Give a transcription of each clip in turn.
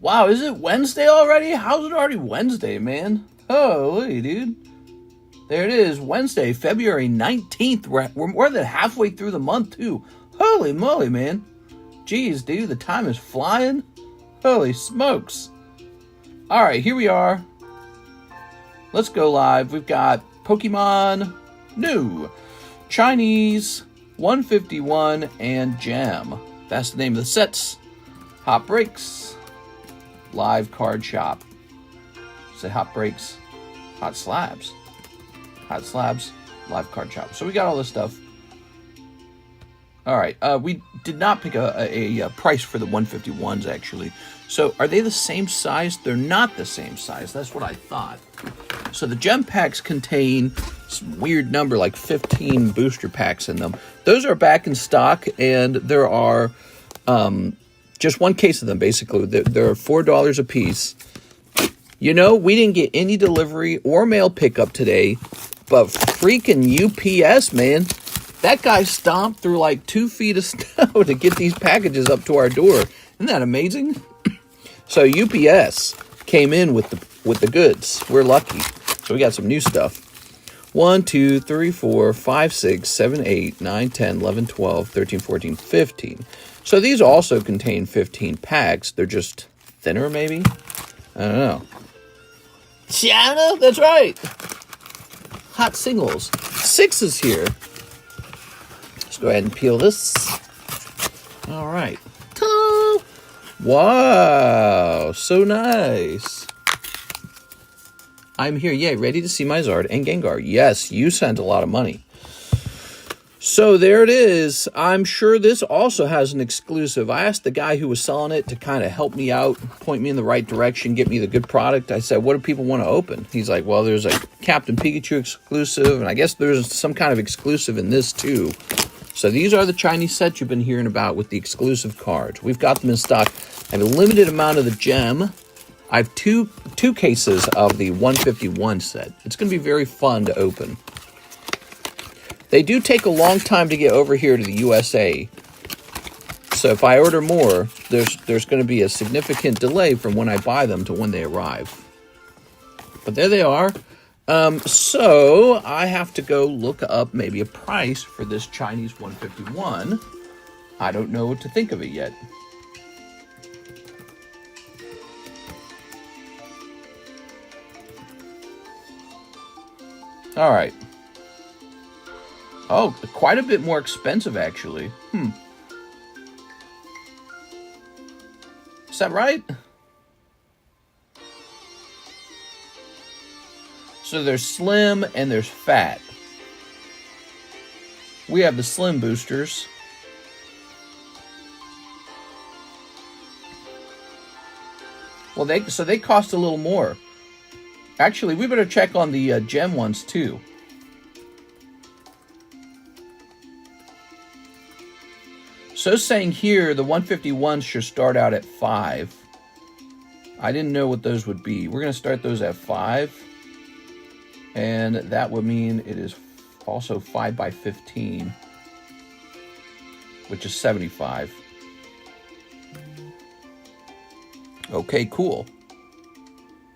Wow, is it Wednesday already? How's it already Wednesday, man? Holy, dude. There it is, Wednesday, February 19th. We're more than halfway through the month, too. Holy moly, man. Jeez, dude, the time is flying. Holy smokes. All right, here we are. Let's go live. We've got Pokemon New, Chinese, 151, and Gem. That's the name of the sets. Hot Breaks, Live Card Shop. Say Hot Breaks, Hot Slabs. Hot Slabs, Live Card Shop. So we got all this stuff. All right, we did not pick a price for the 151s, actually. So are they the same size? They're not the same size. That's what I thought. So the gem packs contain some weird number, like 15 booster packs in them. Those are back in stock, and there are just one case of them, basically. They're $4 a piece. You know, we didn't get any delivery or mail pickup today, but freaking UPS, man. That guy stomped through like 2 feet of snow to get these packages up to our door. Isn't that amazing? So UPS came in with the goods. We're lucky. So we got some new stuff. 1, 2, 3, 4, 5, 6, 7, 8, 9, 10, 11, 12, 13, 14, 15. So these also contain 15 packs. They're just thinner, maybe? I don't know. China? That's right. Hot singles. 6 is here. Let's go ahead and peel this. All right. Ta-da! Wow, so nice. I'm here, yay, ready to see my Zard and Gengar. Yes, you sent a lot of money. So there it is. I'm sure this also has an exclusive. I asked the guy who was selling it to kind of help me out, point me in the right direction, get me the good product. I said, what do people want to open? He's like, well, there's a Captain Pikachu exclusive, and I guess there's some kind of exclusive in this too. So these are the Chinese sets you've been hearing about with the exclusive cards. We've got them in stock. I have a limited amount of the gem. I have two cases of the 151 set. It's going to be very fun to open. They do take a long time to get over here to the USA. So if I order more, there's going to be a significant delay from when I buy them to when they arrive. But there they are. So I have to go look up maybe a price for this Chinese 151. I don't know what to think of it yet. All right. Oh, quite a bit more expensive, actually. Is that right? So there's slim and there's fat. We have the slim boosters. Well, they cost a little more. Actually, we better check on the gem ones too. So saying here, the 151s should start out at 5. I didn't know what those would be. We're going to start those at 5. And that would mean it is also 5 by 15, which is 75. Okay, cool.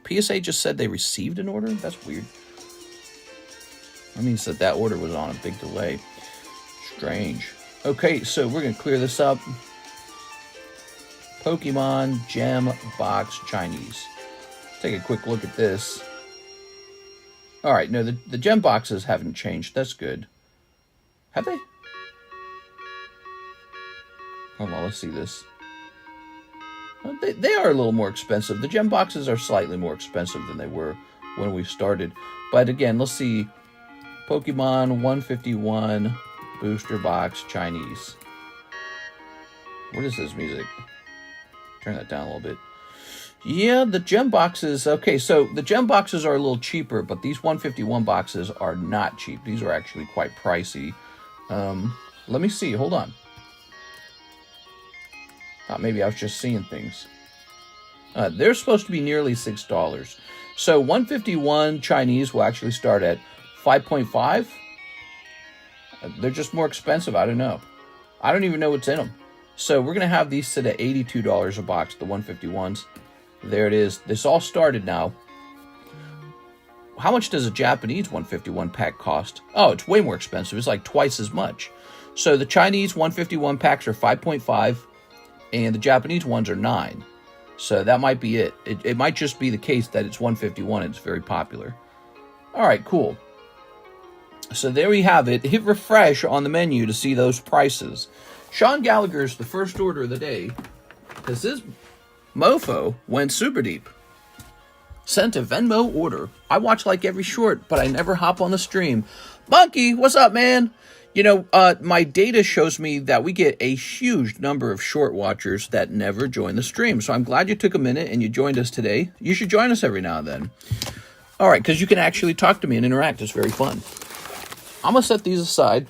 PSA just said they received an order? That's weird. That means that order was on a big delay. Strange. Okay, so we're going to clear this up. Pokemon Gem Box Chinese. Take a quick look at this. All right, no, the gem boxes haven't changed. That's good. Have they? Hold on, let's see this. Well, they are a little more expensive. The gem boxes are slightly more expensive than they were when we started. But again, let's see. Pokemon 151 Booster Box Chinese. What is this music? Turn that down a little bit. Yeah, the gem boxes, okay, so the gem boxes are a little cheaper, but these 151 boxes are not cheap. These are actually quite pricey. Let me see, hold on. Thought maybe I was just seeing things. They're supposed to be nearly $6. So 151 Chinese will actually start at 5.5. They're just more expensive, I don't know. I don't even know what's in them. So we're going to have these sit at $82 a box, the 151s. There it is. This all started now. How much does a Japanese 151 pack cost? Oh, it's way more expensive. It's like twice as much. So the Chinese 151 packs are 5.5, and the Japanese ones are 9. So that might be it. It might just be the case that it's 151 and it's very popular. All right, cool. So there we have it. Hit refresh on the menu to see those prices. Sean Gallagher's the first order of the day because this mofo went super deep. Sent a Venmo order. I watch like every short, but I never hop on the stream. Monkey, what's up, man? You know, my data shows me that we get a huge number of short watchers that never join the stream. So I'm glad you took a minute and you joined us today. You should join us every now and then. All right, because you can actually talk to me and interact. It's very fun. I'm going to set these aside.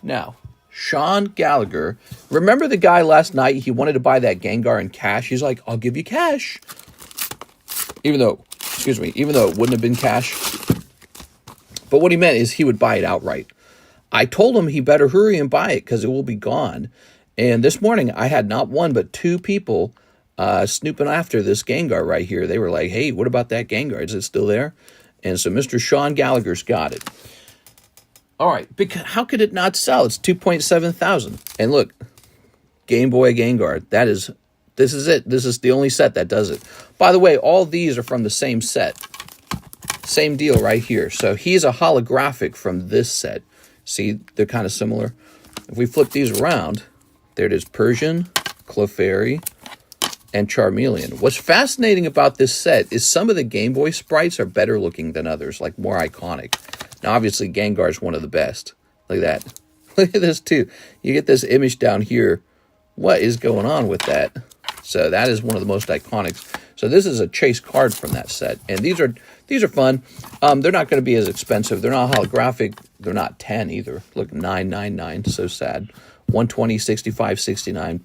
Now, Sean Gallagher. Remember the guy last night? He wanted to buy that Gengar in cash. He's like, I'll give you cash. Even though it wouldn't have been cash. But what he meant is he would buy it outright. I told him he better hurry and buy it because it will be gone. And this morning, I had not one but 2 people snooping after this Gengar right here. They were like, hey, what about that Gengar? Is it still there? And so Mr. Sean Gallagher's got it. All right, because how could it not sell? It's 2.7 thousand. And look, Game Boy Gengar, this is it. This is the only set that does it. By the way, all these are from the same set. Same deal right here. So he's a holographic from this set. See, they're kind of similar. If we flip these around, there it is, Persian, Clefairy, and Charmeleon. What's fascinating about this set is some of the Game Boy sprites are better looking than others, like more iconic. Now, obviously, Gengar is one of the best. Look at that. Look at this, too. You get this image down here. What is going on with that? So that is one of the most iconic. So this is a chase card from that set. And these are fun. They're not going to be as expensive. They're not holographic. They're not 10 either. Look, 999. So sad. 120, 65, 69.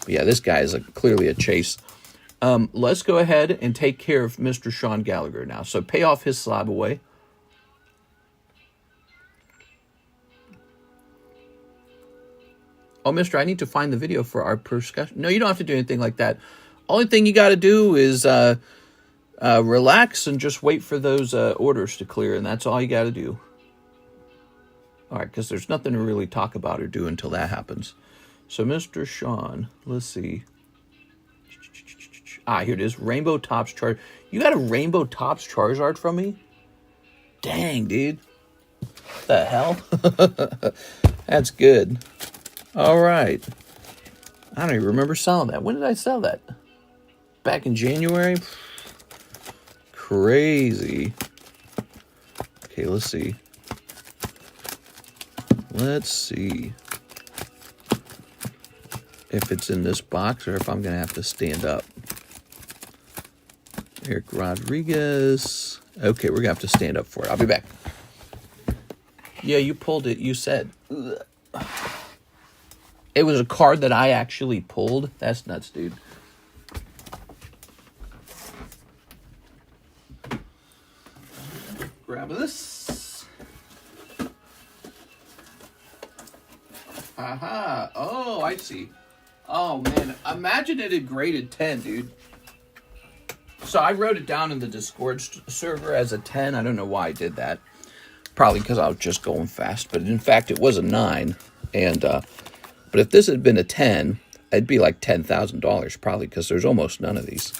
Yeah, this guy is clearly a chase. Let's go ahead and take care of Mr. Sean Gallagher now. So pay off his slab away. Oh, mister, I need to find the video for our discussion. No, you don't have to do anything like that. Only thing you got to do is relax and just wait for those orders to clear, and that's all you got to do. All right, because there's nothing to really talk about or do until that happens. So, Mr. Sean, let's see. Here it is. Rainbow Tops Charizard. You got a Rainbow Tops Charizard from me? Dang, dude. What the hell? That's good. All right. I don't even remember selling that. When did I sell that? Back in January? Crazy. Okay, let's see. Let's see if it's in this box or if I'm going to have to stand up. Eric Rodriguez. Okay, we're going to have to stand up for it. I'll be back. Yeah, you pulled it. You said. Ugh. It was a card that I actually pulled. That's nuts, dude. Grab this. Aha. Oh, I see. Oh, man. Imagine it had graded 10, dude. So I wrote it down in the Discord server as a 10. I don't know why I did that. Probably because I was just going fast. But in fact, it was a 9. And, but if this had been a 10, it'd be like $10,000 probably because there's almost none of these.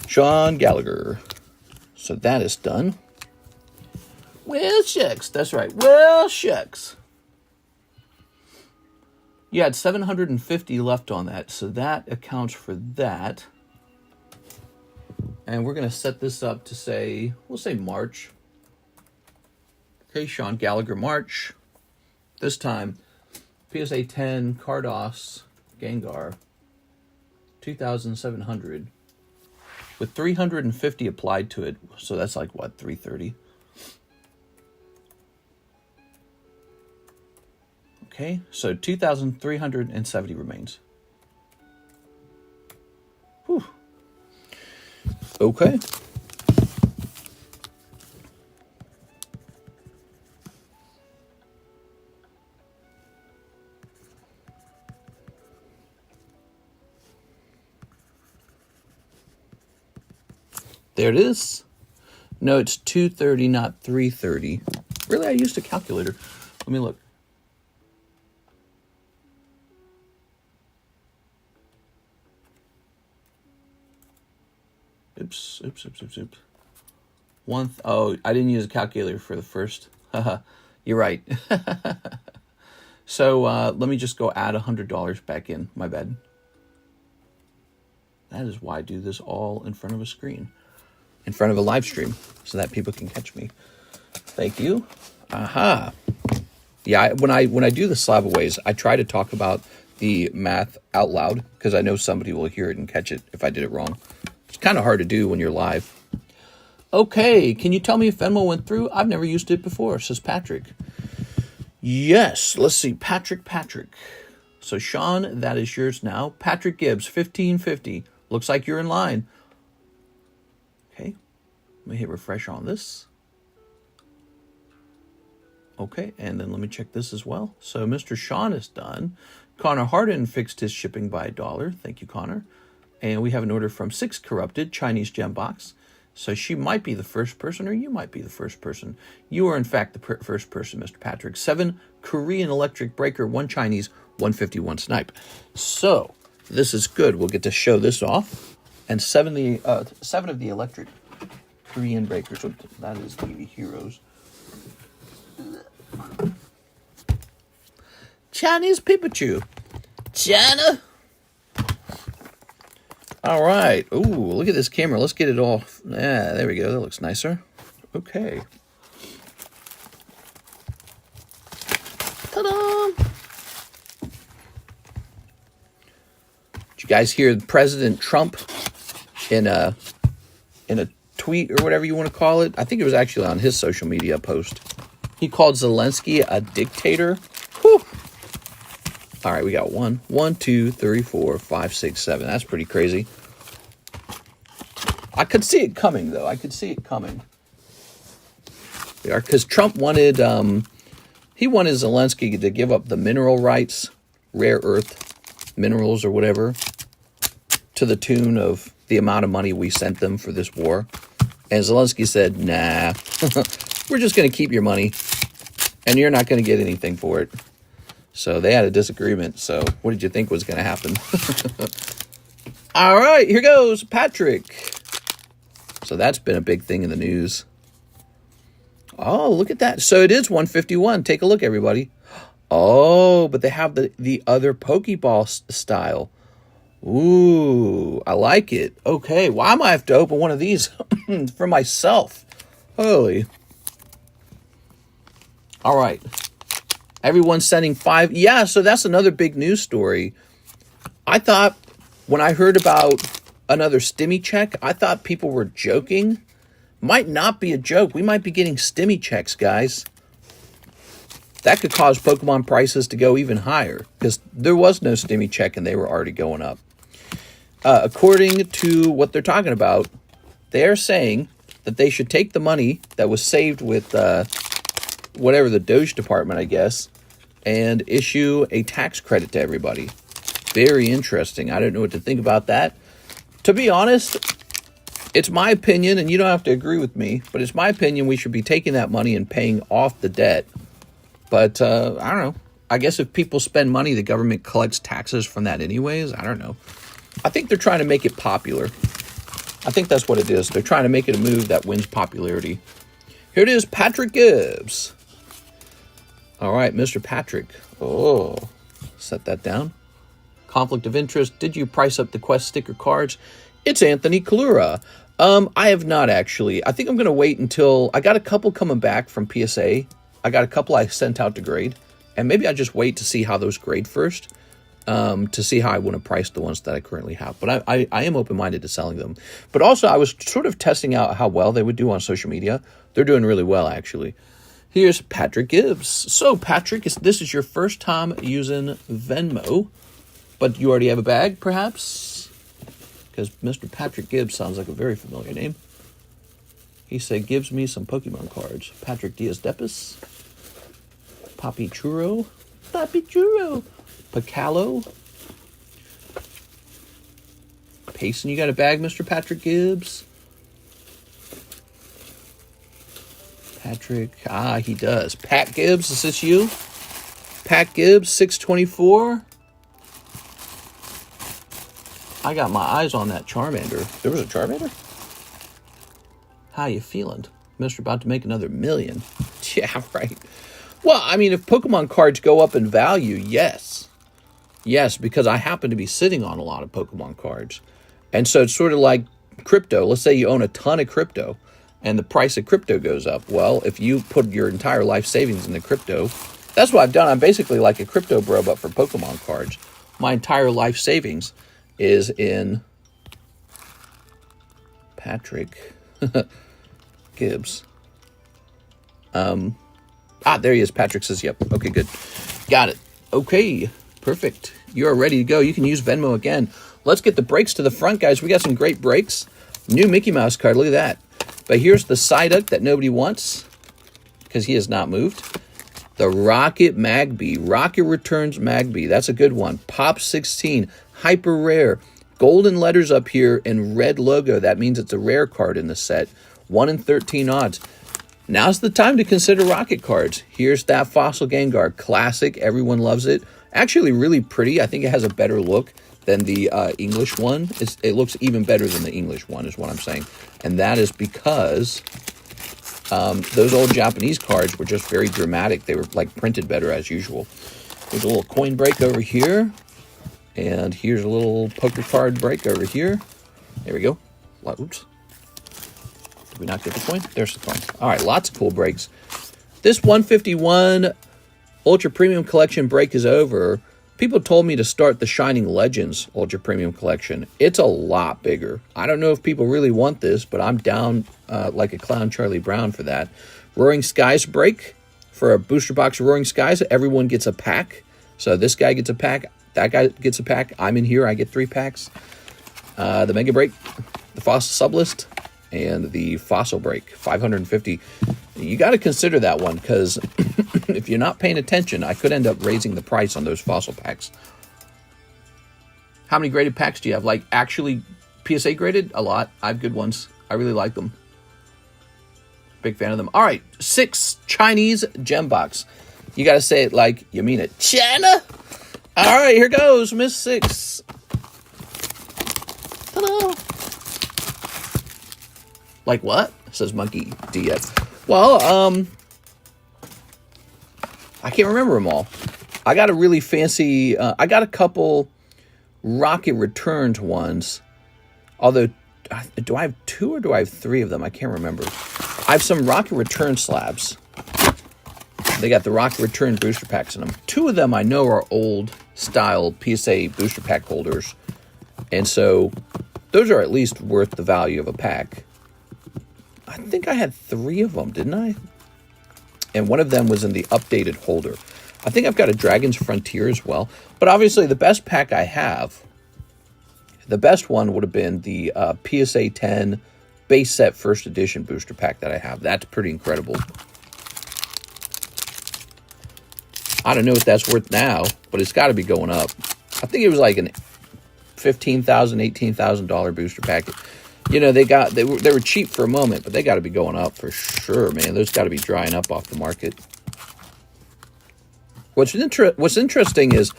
Sean Gallagher. So that is done. Well, shucks. That's right. Well, shucks. You had 750 left on that, so that accounts for that. And we're going to set this up to say, we'll say March. Okay, Sean Gallagher, March. This time, PSA 10, Cardos, Gengar, 2,700. With 350 applied to it, so that's like, what, 330? Okay, so 2,370 remains. Whew. Okay. There it is. No, it's 230, not 330. Really, I used a calculator. Let me look. Oops. Oh, I didn't use a calculator for the first. You're right. So let me just go add $100 back in. My bad. That is why I do this all in front of a screen, in front of a live stream, so that people can catch me. Thank you. Aha. Yeah, when I do the slab-aways, I try to talk about the math out loud because I know somebody will hear it and catch it if I did it wrong. It's kind of hard to do when you're live. Okay, can you tell me if Venmo went through? I've never used it before, says Patrick. Yes, let's see. Patrick. So, Sean, that is yours now. Patrick Gibbs, 1550. Looks like you're in line. Okay, let me hit refresh on this. Okay, and then let me check this as well. So, Mr. Sean is done. Connor Harden fixed his shipping by $1. Thank you, Connor. And we have an order from 6 Corrupted, Chinese gem box. So she might be the first person, or you might be the first person. You are, in fact, the first person, Mr. Patrick. 7 Korean electric breaker, 1 Chinese, 151 snipe. So this is good. We'll get to show this off. And 7 of the electric Korean breakers. That is the heroes. Chinese Pikachu. China. All right. Ooh, look at this camera. Let's get it all. Yeah, there we go. That looks nicer. Okay. Ta-da! Did you guys hear President Trump in a tweet or whatever you want to call it? I think it was actually on his social media post. He called Zelensky a dictator. Whew. All right, we got 1, 2, 3, 4, 5, 6, 7. That's pretty crazy. I could see it coming, though. Because Trump wanted, he wanted Zelensky to give up the mineral rights, rare earth minerals or whatever, to the tune of the amount of money we sent them for this war. And Zelensky said, nah, we're just going to keep your money, and you're not going to get anything for it. So they had a disagreement. So what did you think was going to happen? All right, here goes Patrick. So that's been a big thing in the news. Oh, look at that. So it is 151. Take a look, everybody. Oh, but they have the other Pokeball style. Ooh, I like it. Okay, well, I might have to open one of these for myself. Holy. All right. Everyone's sending 5. Yeah, so that's another big news story. I thought when I heard about another stimmy check, I thought people were joking. Might not be a joke. We might be getting stimmy checks, guys. That could cause Pokemon prices to go even higher because there was no stimmy check and they were already going up. According to what they're talking about, they're saying that they should take the money that was saved with whatever the Doge department, I guess, and issue a tax credit to everybody. Very interesting. I don't know what to think about that. To be honest, it's my opinion, and you don't have to agree with me, but it's my opinion we should be taking that money and paying off the debt. But, I don't know. I guess if people spend money, the government collects taxes from that anyways. I don't know. I think they're trying to make it popular. I think that's what it is. They're trying to make it a move that wins popularity. Here it is, Patrick Gibbs. All right, Mr. Patrick. Oh, set that down. Conflict of interest. Did you price up the Quest sticker cards? It's Anthony Kalura. I have not, actually. I think I'm going to wait until... I got a couple coming back from PSA. I got a couple I sent out to grade. And maybe I just wait to see how those grade first. To see how I want to price the ones that I currently have. But I am open-minded to selling them. But also, I was sort of testing out how well they would do on social media. They're doing really well, actually. Here's Patrick Gibbs. So, Patrick, this is your first time using Venmo. But you already have a bag, perhaps? Because Mr. Patrick Gibbs sounds like a very familiar name. He said, gives me some Pokemon cards. Patrick Diaz-Depis. Papi Churro. Pacalo. Payson, you got a bag, Mr. Patrick Gibbs? Patrick. Ah, he does. Pat Gibbs, is this you? Pat Gibbs, 624. I got my eyes on that Charmander. There was a Charmander? How you feeling? Mr. About to make another $1 million. Yeah, right. Well, I mean, if Pokemon cards go up in value, yes. Yes, because I happen to be sitting on a lot of Pokemon cards. And so it's sort of like crypto. Let's say you own a ton of crypto and the price of crypto goes up. Well, if you put your entire life savings into crypto, that's what I've done. I'm basically like a crypto bro, but for Pokemon cards. My entire life savings is in Patrick Gibbs. There he is. Patrick says, yep. Okay, good. Got it. Okay, perfect. You're ready to go. You can use Venmo again. Let's get the breaks to the front, guys. We got some great breaks. New Mickey Mouse card. Look at that. But here's the Psyduck that nobody wants because he has not moved. The Rocket Magby. Rocket Returns Magby. That's a good one. Pop 16. Hyper rare. Golden letters up here and red logo. That means it's a rare card in the set. 1 in 13 odds. Now's the time to consider Rocket cards. Here's that Fossil Gengar. Classic. Everyone loves it. Actually really pretty. I think it has a better look than the English one. It looks even better than the English one is what I'm saying. And that is because those old Japanese cards were just very dramatic. They were like printed better as usual. There's a little coin break over here. And here's a little poker card break over here. There we go. Oops. Did we not get the coin? There's the coin. All right, lots of cool breaks. This 151 Ultra Premium Collection break is over. People told me to start the Shining Legends Ultra Premium Collection. It's a lot bigger. I don't know if people really want this, but I'm down like a clown Charlie Brown for that. Roaring Skies break. For a booster box of Roaring Skies, everyone gets a pack. So this guy gets a pack. That guy gets a pack. I'm in here. I get 3 packs. The Mega Break, the Fossil Sublist, and the Fossil Break, 550. You got to consider that one because if you're not paying attention, I could end up raising the price on those Fossil packs. How many graded packs do you have? Like actually PSA graded? A lot. I have good ones. I really like them. Big fan of them. All right, 6 Chinese gem box. You got to say it like you mean it. China. All right, here goes, Miss 6. Hello. Like what? Says Monkey DX. Well, I can't remember them all. I got a really fancy, I got a couple Rocket Returns ones. Although, do I have 2 or do I have 3 of them? I can't remember. I have some Rocket Return slabs. They got the Rocket Return booster packs in them. 2 of them I know are old style PSA booster pack holders. And so those are at least worth the value of a pack. I think I had 3 of them, didn't I? And one of them was in the updated holder. I think I've got a Dragon's Frontier as well. But obviously the best pack I have, the best one would have been the PSA 10 base set first edition booster pack that I have. That's pretty incredible. I don't know what that's worth now, but it's got to be going up. I think it was like an $15,000, $18,000 booster packet. You know, they were cheap for a moment, but they got to be going up for sure, man. Those got to be drying up off the market. What's interesting is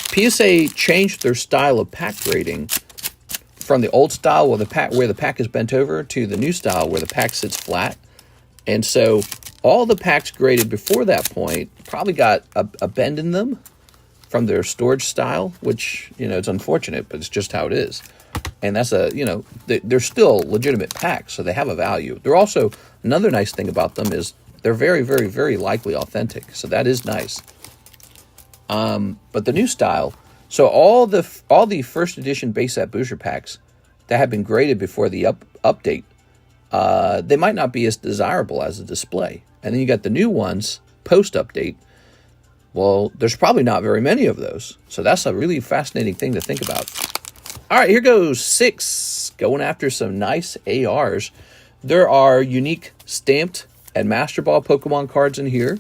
PSA changed their style of pack grading from the old style where the pack is bent over to the new style where the pack sits flat. And so all the packs graded before that point probably got a bend in them from their storage style, which, you know, it's unfortunate, but it's just how it is. And that's they're still legitimate packs, so they have a value. They're also, another nice thing about them is they're very, very, very likely authentic. So that is nice. But the new style, so all the first edition base set booster packs that have been graded before the update, they might not be as desirable as a display. And then you got the new ones post-update. Well, there's probably not very many of those. So that's a really fascinating thing to think about. All right, here goes 6. Going after some nice ARs. There are unique stamped and Master Ball Pokemon cards in here.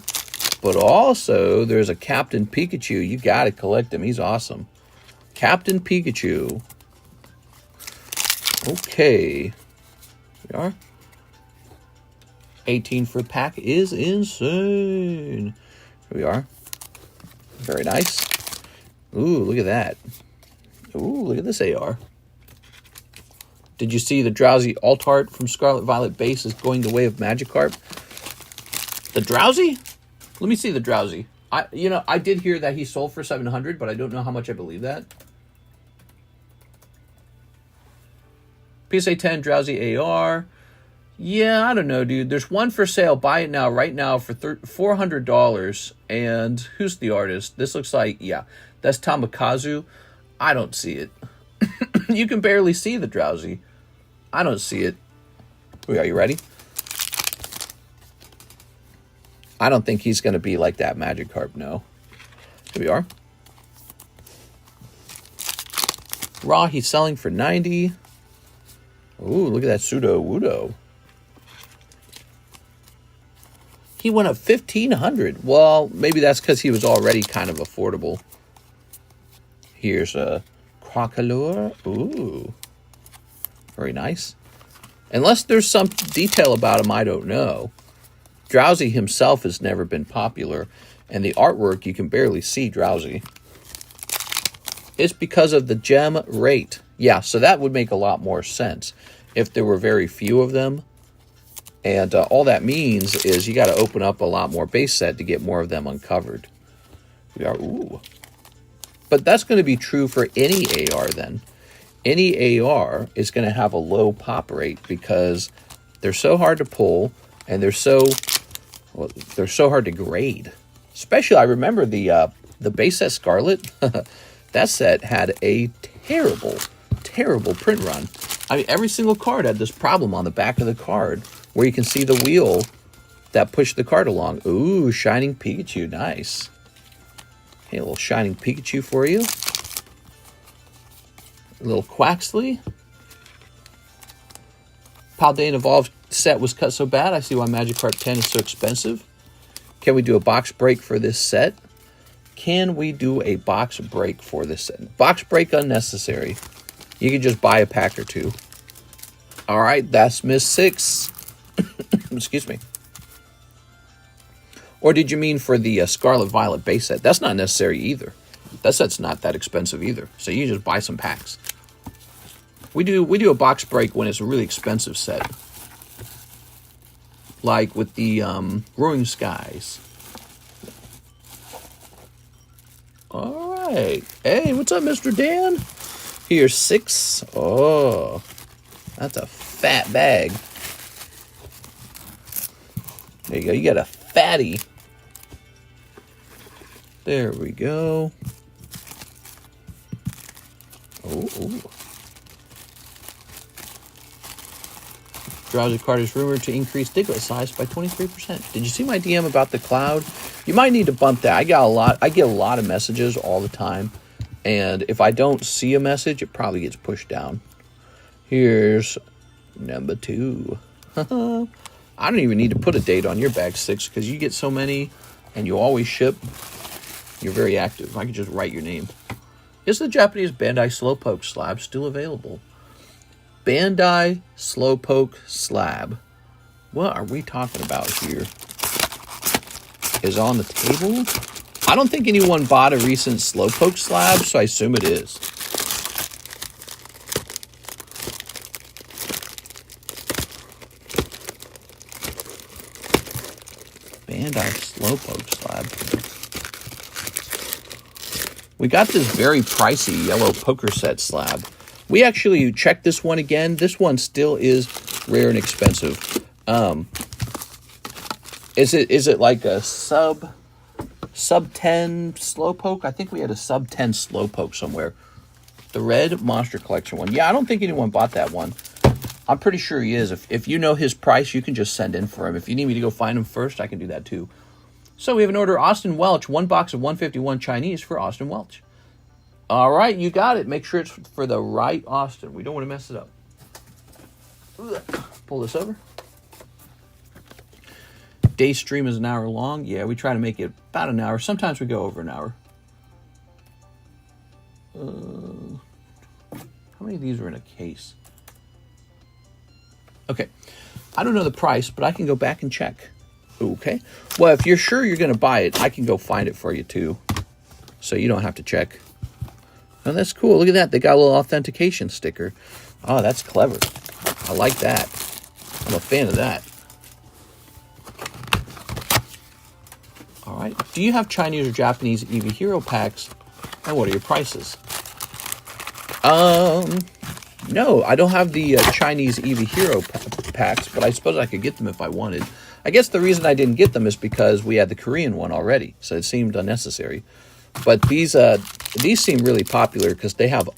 But also, there's a Captain Pikachu. You got to collect him. He's awesome. Captain Pikachu. Okay. Here we are. 18 for the pack is insane. Here we are. Very nice. Ooh, look at that. Ooh, look at this AR. Did you see the Drowsy Alt-Art from Scarlet Violet base is going the way of Magikarp? The Drowsy? Let me see the Drowsy. I did hear that he sold for 700, but I don't know how much I believe that. PSA 10 Drowsy AR. Yeah, I don't know, dude. There's one for sale. Buy it now, right now, for $400. And who's the artist? This looks like, yeah, that's Tamikazu. I don't see it. You can barely see the Drowsy. I don't see it. Are you ready? I don't think he's going to be like that Magikarp, no. Here we are. Raw, he's selling for 90. Ooh, look at that Pseudo-Wudo. He went up 1,500. Well, maybe that's because he was already kind of affordable. Here's a Crocolore. Ooh. Very nice. Unless there's some detail about him I don't know. Drowsy himself has never been popular. And the artwork, you can barely see Drowsy. It's because of the gem rate. Yeah, so that would make a lot more sense if there were very few of them. And all that means is you got to open up a lot more base set to get more of them uncovered. We are, ooh. But that's going to be true for any AR then. Any AR is going to have a low pop rate because they're so hard to pull and they're so hard to grade. Especially, I remember the base set Scarlet. That set had a terrible, terrible print run. I mean, every single card had this problem on the back of the card where you can see the wheel that pushed the card along. Ooh, Shining Pikachu. Nice. Okay, a little Shining Pikachu for you. A little Quaxley. Paldean Evolved set was cut so bad. I see why Magikarp 10 is so expensive. Can we do a box break for this set? Can we do a box break for this set? Box break unnecessary. You can just buy a pack or two. All right, that's Miss 6. Excuse me. Or did you mean for the Scarlet Violet base set? That's not necessary either. That set's not that expensive either. So you just buy some packs. We do a box break when it's a really expensive set. Like with the Growing Skies. All right. Hey, what's up, Mr. Dan? Here's 6. Oh, that's a fat bag. There you go. You got a fatty. There we go. Ooh. Drowsy card is rumored to increase Diglett size by 23%. Did you see my DM about the cloud? You might need to bump that. I get a lot of messages all the time. And if I don't see a message, it probably gets pushed down. Here's number 2. I don't even need to put a date on your bag 6 because you get so many and you always ship. You're very active. I can just write your name. Is the Japanese Bandai Slowpoke Slab still available? Bandai Slowpoke Slab. What are we talking about here? Is on the table? I don't think anyone bought a recent Slowpoke Slab, so I assume it is. Bandai Slowpoke Slab. We got this very pricey yellow poker set slab. We actually checked this one again. This one still is rare and expensive. Is it like a sub 10 Slowpoke? I think we had a sub 10 Slowpoke somewhere. The red Monster Collection one. Yeah, I don't think anyone bought that one. I'm pretty sure he is. If you know his price, you can just send in for him. If you need me to go find him first, I can do that too. So we have an order, Austin Welch, 1 box of 151 Chinese for Austin Welch. All right, you got it. Make sure it's for the right Austin. We don't want to mess it up. Pull this over. Day stream is an hour long. Yeah, we try to make it about an hour. Sometimes we go over an hour. How many of these are in a case? Okay. I don't know the price, but I can go back and check. Okay. Well, if you're sure you're going to buy it, I can go find it for you too. So you don't have to check. Oh, that's cool. Look at that. They got a little authentication sticker. Oh, that's clever. I like that. I'm a fan of that. All right. Do you have Chinese or Japanese EV Hero packs? And what are your prices? No, I don't have the Chinese EV Hero packs, but I suppose I could get them if I wanted. I guess the reason I didn't get them is because we had the Korean one already, so it seemed unnecessary. But these seem really popular because they have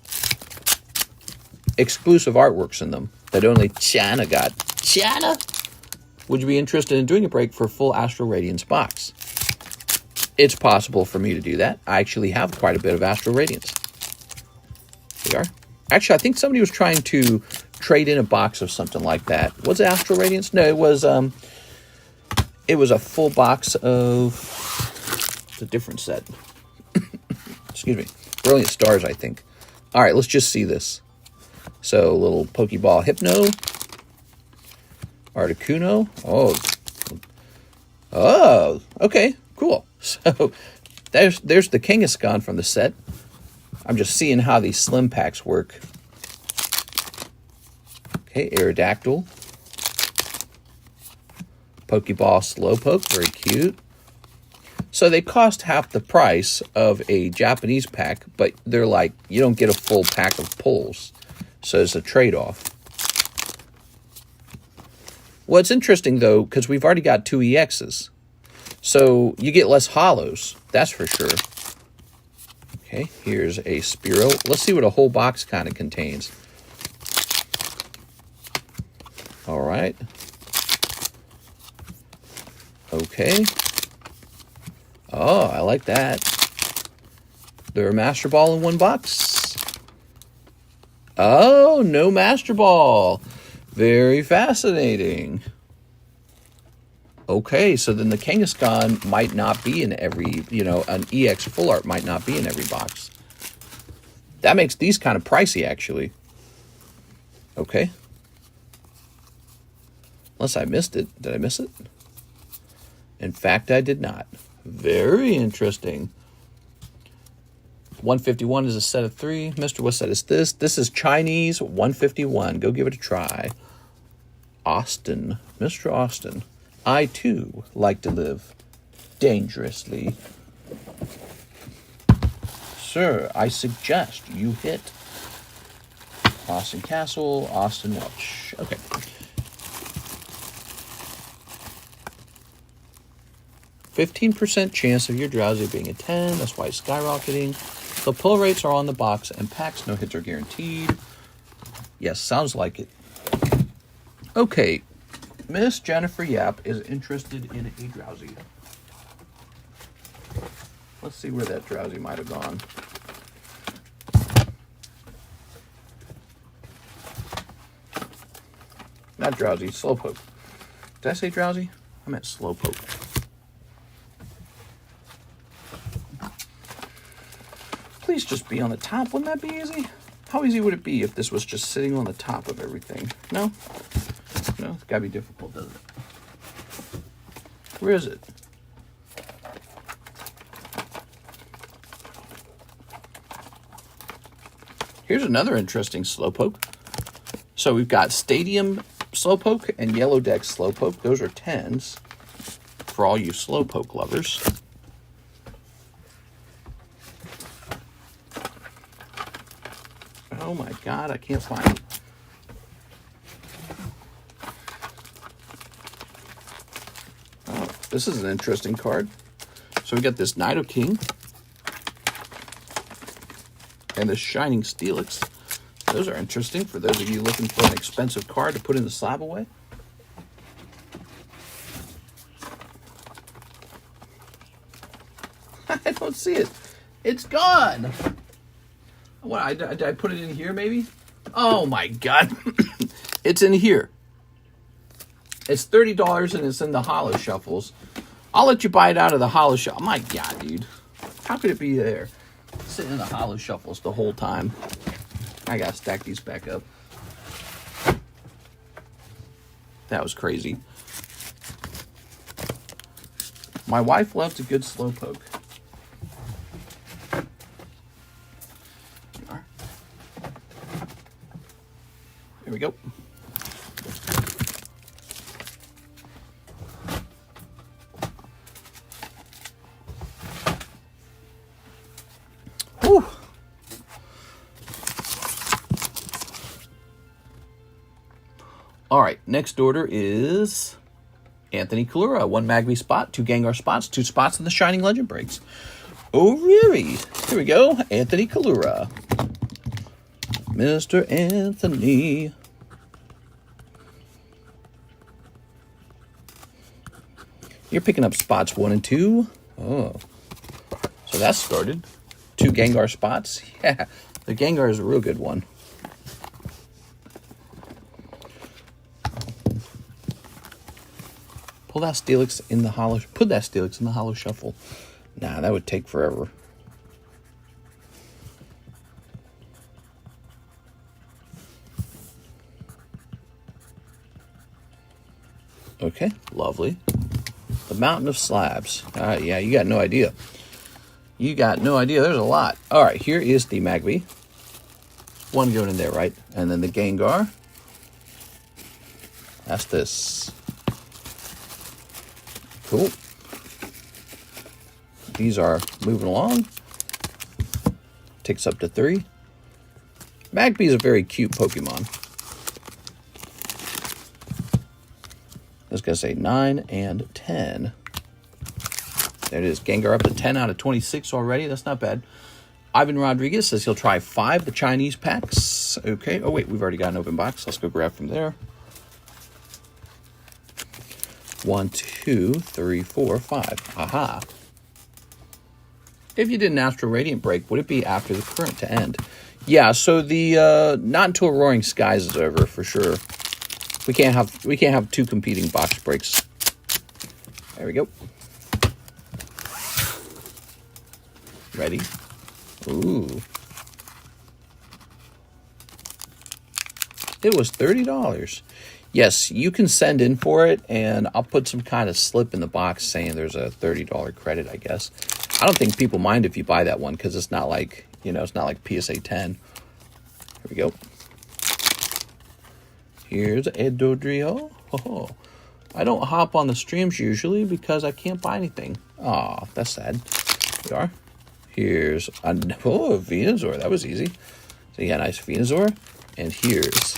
exclusive artworks in them that only China got. China? Would you be interested in doing a break for a full Astral Radiance box? It's possible for me to do that. I actually have quite a bit of Astral Radiance. Here we are. Actually, I think somebody was trying to trade in a box of something like that. Was it Astral Radiance? No, it was a full box of a different set. Excuse me. Brilliant Stars, I think. All right, let's just see this. So, a little Pokeball Hypno. Articuno. Oh, okay, cool. So, there's the Kangaskhan from the set. I'm just seeing how these slim packs work. Okay, Aerodactyl. Pokeball Slowpoke, very cute. So they cost half the price of a Japanese pack, but they're like, you don't get a full pack of pulls. So it's a trade-off. Well, it's interesting, though, because we've already got 2 EXs. So you get less holos, that's for sure. Okay, here's a Spearow. Let's see what a whole box kind of contains. All right. Okay. Oh, I like that. They're a Master Ball in one box. Oh, no Master Ball. Very fascinating. Okay, so then the Kangaskhan might not be in every, an EX full art might not be in every box. That makes these kind of pricey, actually. Okay. Unless I missed it. Did I miss it? In fact, I did not. Very interesting. 151 is a set of 3. Mr. What set is this? This is Chinese 151. Go give it a try. Austin. Mr. Austin. I, too, like to live dangerously. Sir, I suggest you hit Austin Castle, Austin Welch. Okay. %, chance of your drowsy being a 10. That's why it's skyrocketing. The pull rates are on the box, and packs, no hits are guaranteed. Yes, sounds like it. Okay. Miss Jennifer Yap is interested in a drowsy. Let's see where that drowsy might have gone. Not drowsy, Slowpoke. Did I say drowsy? I meant Slowpoke. Please just be on the top. Wouldn't that be easy? How easy would it be if this was just sitting on the top of everything? No? No, it's gotta be difficult, doesn't it? Where is it? Here's another interesting Slowpoke. So we've got Stadium Slowpoke and Yellow Deck Slowpoke. Those are 10s for all you Slowpoke lovers. Oh my God, I can't find it. Oh, this is an interesting card. So we got this Nidoking and this Shining Steelix. Those are interesting for those of you looking for an expensive card to put in the slab away. I don't see it. It's gone. What, did I put it in here maybe? Oh my God. It's in here. It's $30 and it's in the Holo Shuffles. I'll let you buy it out of the Holo Shuffle. My God, dude. How could it be there? Sitting in the Holo Shuffles the whole time. I gotta stack these back up. That was crazy. My wife loves a good slow poke. Here we go. Whew. All right, next order is Anthony Kalura. 1 Magby spot, 2 Gengar spots, 2 spots in the Shining Legend breaks. Oh, really? Here we go. Anthony Kalura. Mr. Anthony. You're picking up spots 1 and 2. Oh. So that's started. 2 Gengar spots. Yeah, the Gengar is a real good one. Pull that Steelix in the hollow. Put that Steelix in the hollow shuffle. Nah, that would take forever. Okay, lovely. The Mountain of Slabs. Yeah, you got no idea. You got no idea. There's a lot. All right, here is the Magby. 1 going in there, right? And then the Gengar. That's this. Cool. These are moving along. Takes up to 3. Magby is a very cute Pokemon. I was going to say 9 and 10. There it is. Gengar up to 10 out of 26 already. That's not bad. Ivan Rodriguez says he'll try 5, the Chinese packs. Okay. Oh, wait. We've already got an open box. Let's go grab from there. 1, 2, 3, 4, 5. Aha. If you did an Astral Radiant break, would it be after the current to end? Yeah, so the not until Roaring Skies is over for sure. We can't have 2 competing box breaks. There we go. Ready? Ooh. It was $30. Yes, you can send in for it, and I'll put some kind of slip in the box saying there's a $30 credit, I guess. I don't think people mind if you buy that one because it's not like, it's not like PSA 10. Here we go. Here's Edodrio. Oh, I don't hop on the streams usually because I can't buy anything. Aw, that's sad. Here we are. Here's a Venusaur. That was easy. So you got a nice Venusaur. And here's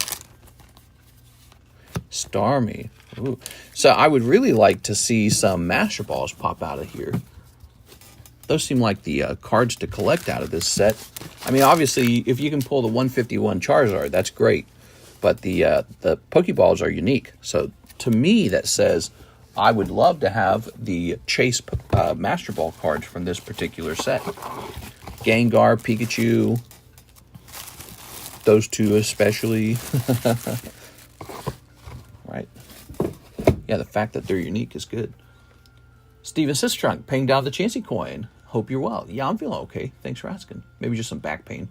Starmie. Ooh. So I would really like to see some Master Balls pop out of here. Those seem like the cards to collect out of this set. I mean, obviously, if you can pull the 151 Charizard, that's great. But the Pokeballs are unique. So to me, that says I would love to have the Chase Master Ball cards from this particular set. Gengar, Pikachu, those 2 especially. Right. Yeah, the fact that they're unique is good. Steven Sistrunk, paying down the Chansey coin. Hope you're well. Yeah, I'm feeling okay. Thanks for asking. Maybe just some back pain.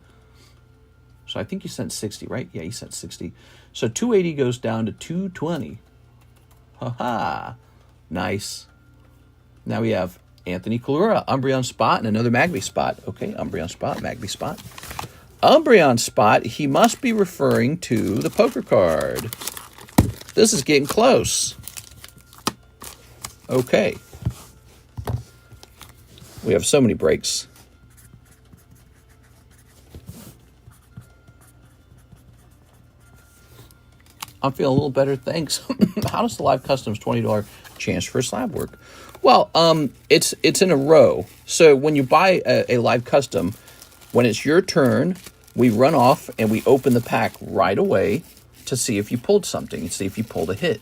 So I think you sent 60, right? Yeah, you sent 60. So 280 goes down to 220. Ha-ha. Nice. Now we have Anthony Kalura, Umbreon spot, and another Magby spot. Okay, Umbreon spot, Magby spot. Umbreon spot, he must be referring to the poker card. This is getting close. Okay. We have so many breaks. I'm feeling a little better, thanks. How does the live customs $20 chance for slab work? Well, it's in a row. So when you buy a live custom, when it's your turn, we run off and we open the pack right away to see if you pulled something, see if you pulled a hit.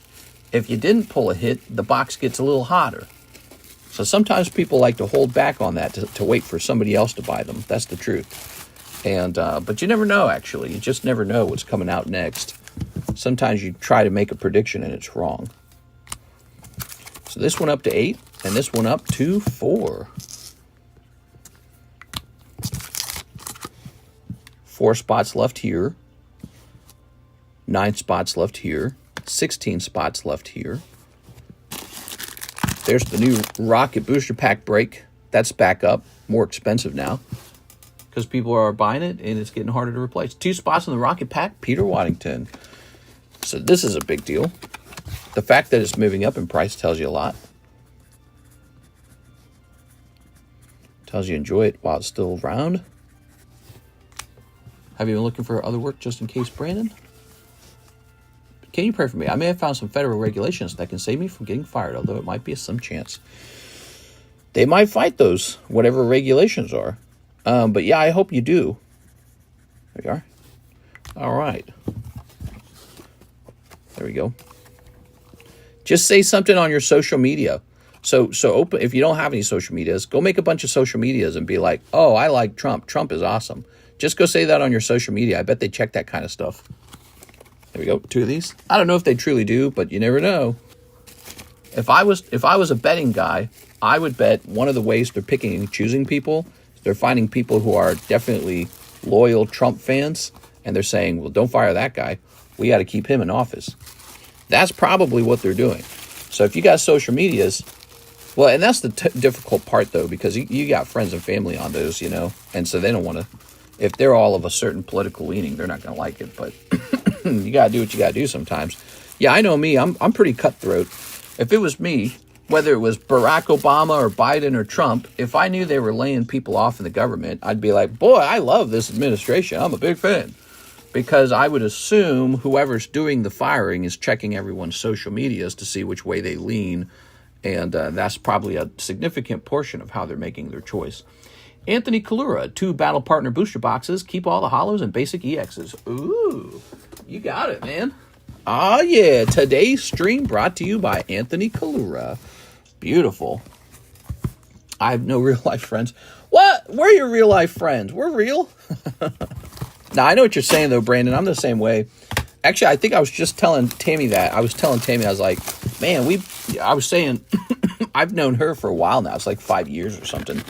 If you didn't pull a hit, the box gets a little hotter. So sometimes people like to hold back on that to wait for somebody else to buy them. That's the truth. And but you never know, actually. You just never know what's coming out next. Sometimes you try to make a prediction and it's wrong. So this one up to 8, and this one up to 4. 4 spots left here. 9 spots left here. 16 spots left here. There's the new Rocket Booster Pack break. That's back up. More expensive now because people are buying it and it's getting harder to replace. 2 spots in the Rocket Pack, Peter Waddington. So this is a big deal. The fact that it's moving up in price tells you a lot. Tells you enjoy it while it's still around. Have you been looking for other work just in case, Brandon? Can you pray for me? I may have found some federal regulations that can save me from getting fired, although it might be a slim chance. They might fight those, whatever regulations are. But yeah, I hope you do. There you are. All right. There we go. Just say something on your social media. So open. If you don't have any social medias, go make a bunch of social medias and be like, oh, I like Trump. Trump is awesome. Just go say that on your social media. I bet they check that kind of stuff. There we go. 2 of these. I don't know if they truly do, but you never know. If I was a betting guy, I would bet one of the ways they're picking and choosing people, they're finding people who are definitely loyal Trump fans, and they're saying, well, don't fire that guy. We got to keep him in office. That's probably what they're doing. So if you got social medias, well, and that's the difficult part, though, because you got friends and family on those, you know, and so they don't want to, if they're all of a certain political leaning, they're not going to like it, but you got to do what you got to do sometimes. Yeah, I know me. I'm pretty cutthroat. If it was me, whether it was Barack Obama or Biden or Trump, if I knew they were laying people off in the government, I'd be like, boy, I love this administration. I'm a big fan. Because I would assume whoever's doing the firing is checking everyone's social medias to see which way they lean. And that's probably a significant portion of how they're making their choice. Anthony Kalura, 2 Battle Partner booster boxes. Keep all the holos and basic EXs. Ooh, you got it, man. Ah, yeah. Today's stream brought to you by Anthony Kalura. Beautiful. I have no real life friends. What? We're your real life friends. We're real. Now, I know what you're saying, though, Brandon. I'm the same way. Actually, I think I was just telling Tammy that. I was telling Tammy, I was like, man, I was saying, I've known her for a while now. It's like 5 years or something.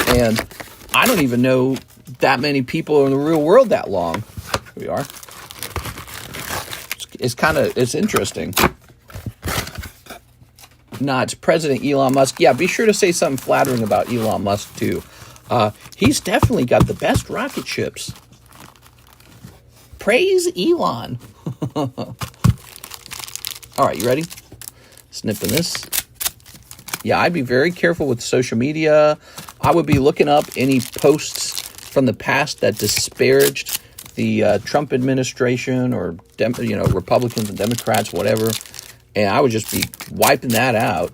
And I don't even know that many people in the real world that long. Here we are. It's interesting. Nah, it's President Elon Musk. Yeah, be sure to say something flattering about Elon Musk, too. He's definitely got the best rocket ships. Praise Elon. All right, you ready? Snipping this. Yeah, I'd be very careful with social media. I would be looking up any posts from the past that disparaged the Trump administration or Republicans and Democrats, whatever. And I would just be wiping that out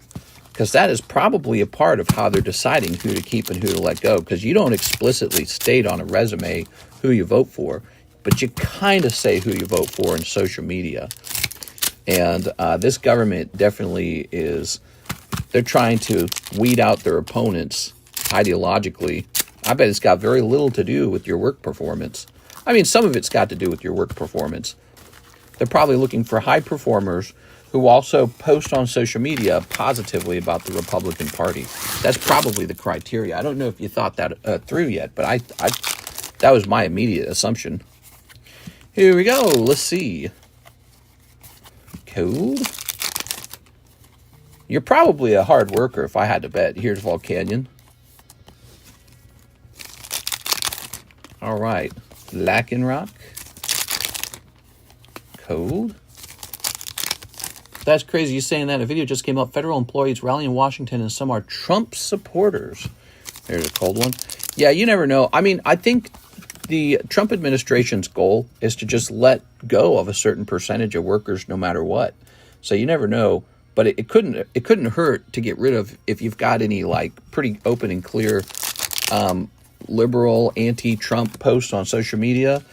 because that is probably a part of how they're deciding who to keep and who to let go, because you don't explicitly state on a resume who you vote for, but you kind of say who you vote for in social media. And this government definitely is, they're trying to weed out their opponents ideologically. I bet it's got very little to do with your work performance. I mean, some of it's got to do with your work performance. They're probably looking for high performers who also post on social media positively about the Republican Party. That's probably the criteria. I don't know if you thought that through yet, but I that was my immediate assumption. Here we go. Let's see. Code. You're probably a hard worker if I had to bet. Here's Volcanion. All right. Lackenrock. Code. That's crazy. You saying that. A video just came up. Federal employees rally in Washington and some are Trump supporters. There's a cold one. Yeah, you never know. I mean, I think the Trump administration's goal is to just let go of a certain percentage of workers no matter what. So you never know. But it couldn't hurt to get rid of, if you've got any like pretty open and clear liberal anti-Trump posts on social media.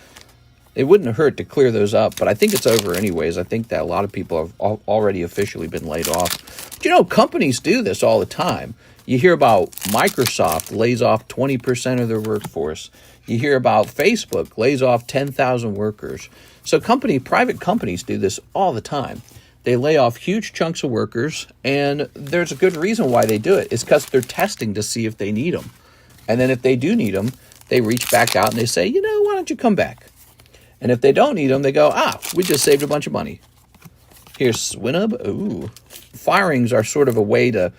It wouldn't hurt to clear those up, but I think it's over anyways. I think that a lot of people have already officially been laid off. But, you know, companies do this all the time. You hear about Microsoft lays off 20% of their workforce. You hear about Facebook lays off 10,000 workers. So private companies do this all the time. They lay off huge chunks of workers, and there's a good reason why they do it. It's because they're testing to see if they need them. And then if they do need them, they reach back out and they say, you know, why don't you come back? And if they don't need them, they go, we just saved a bunch of money. Here's Swinub. Ooh. Firings are sort of a way to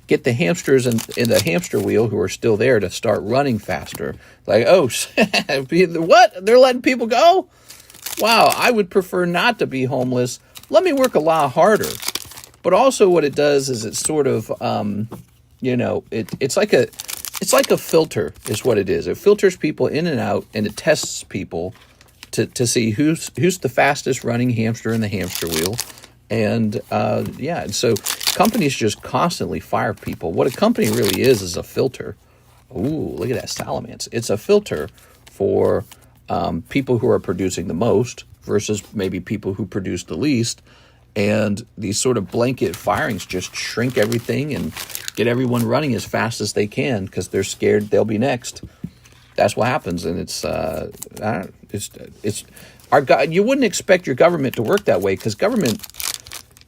get the hamsters in the hamster wheel who are still there to start running faster. Like, oh, what? They're letting people go? Wow, I would prefer not to be homeless. Let me work a lot harder. But also what it does is it's sort of, it's like a filter is what it is. It filters people in and out, and it tests people to see who's the fastest running hamster in the hamster wheel. And and so companies just constantly fire people. What a company really is a filter. Ooh, look at that salamence. It's a filter for people who are producing the most versus maybe people who produce the least. And these sort of blanket firings just shrink everything and get everyone running as fast as they can because they're scared they'll be next. That's what happens, and you wouldn't expect your government to work that way because government.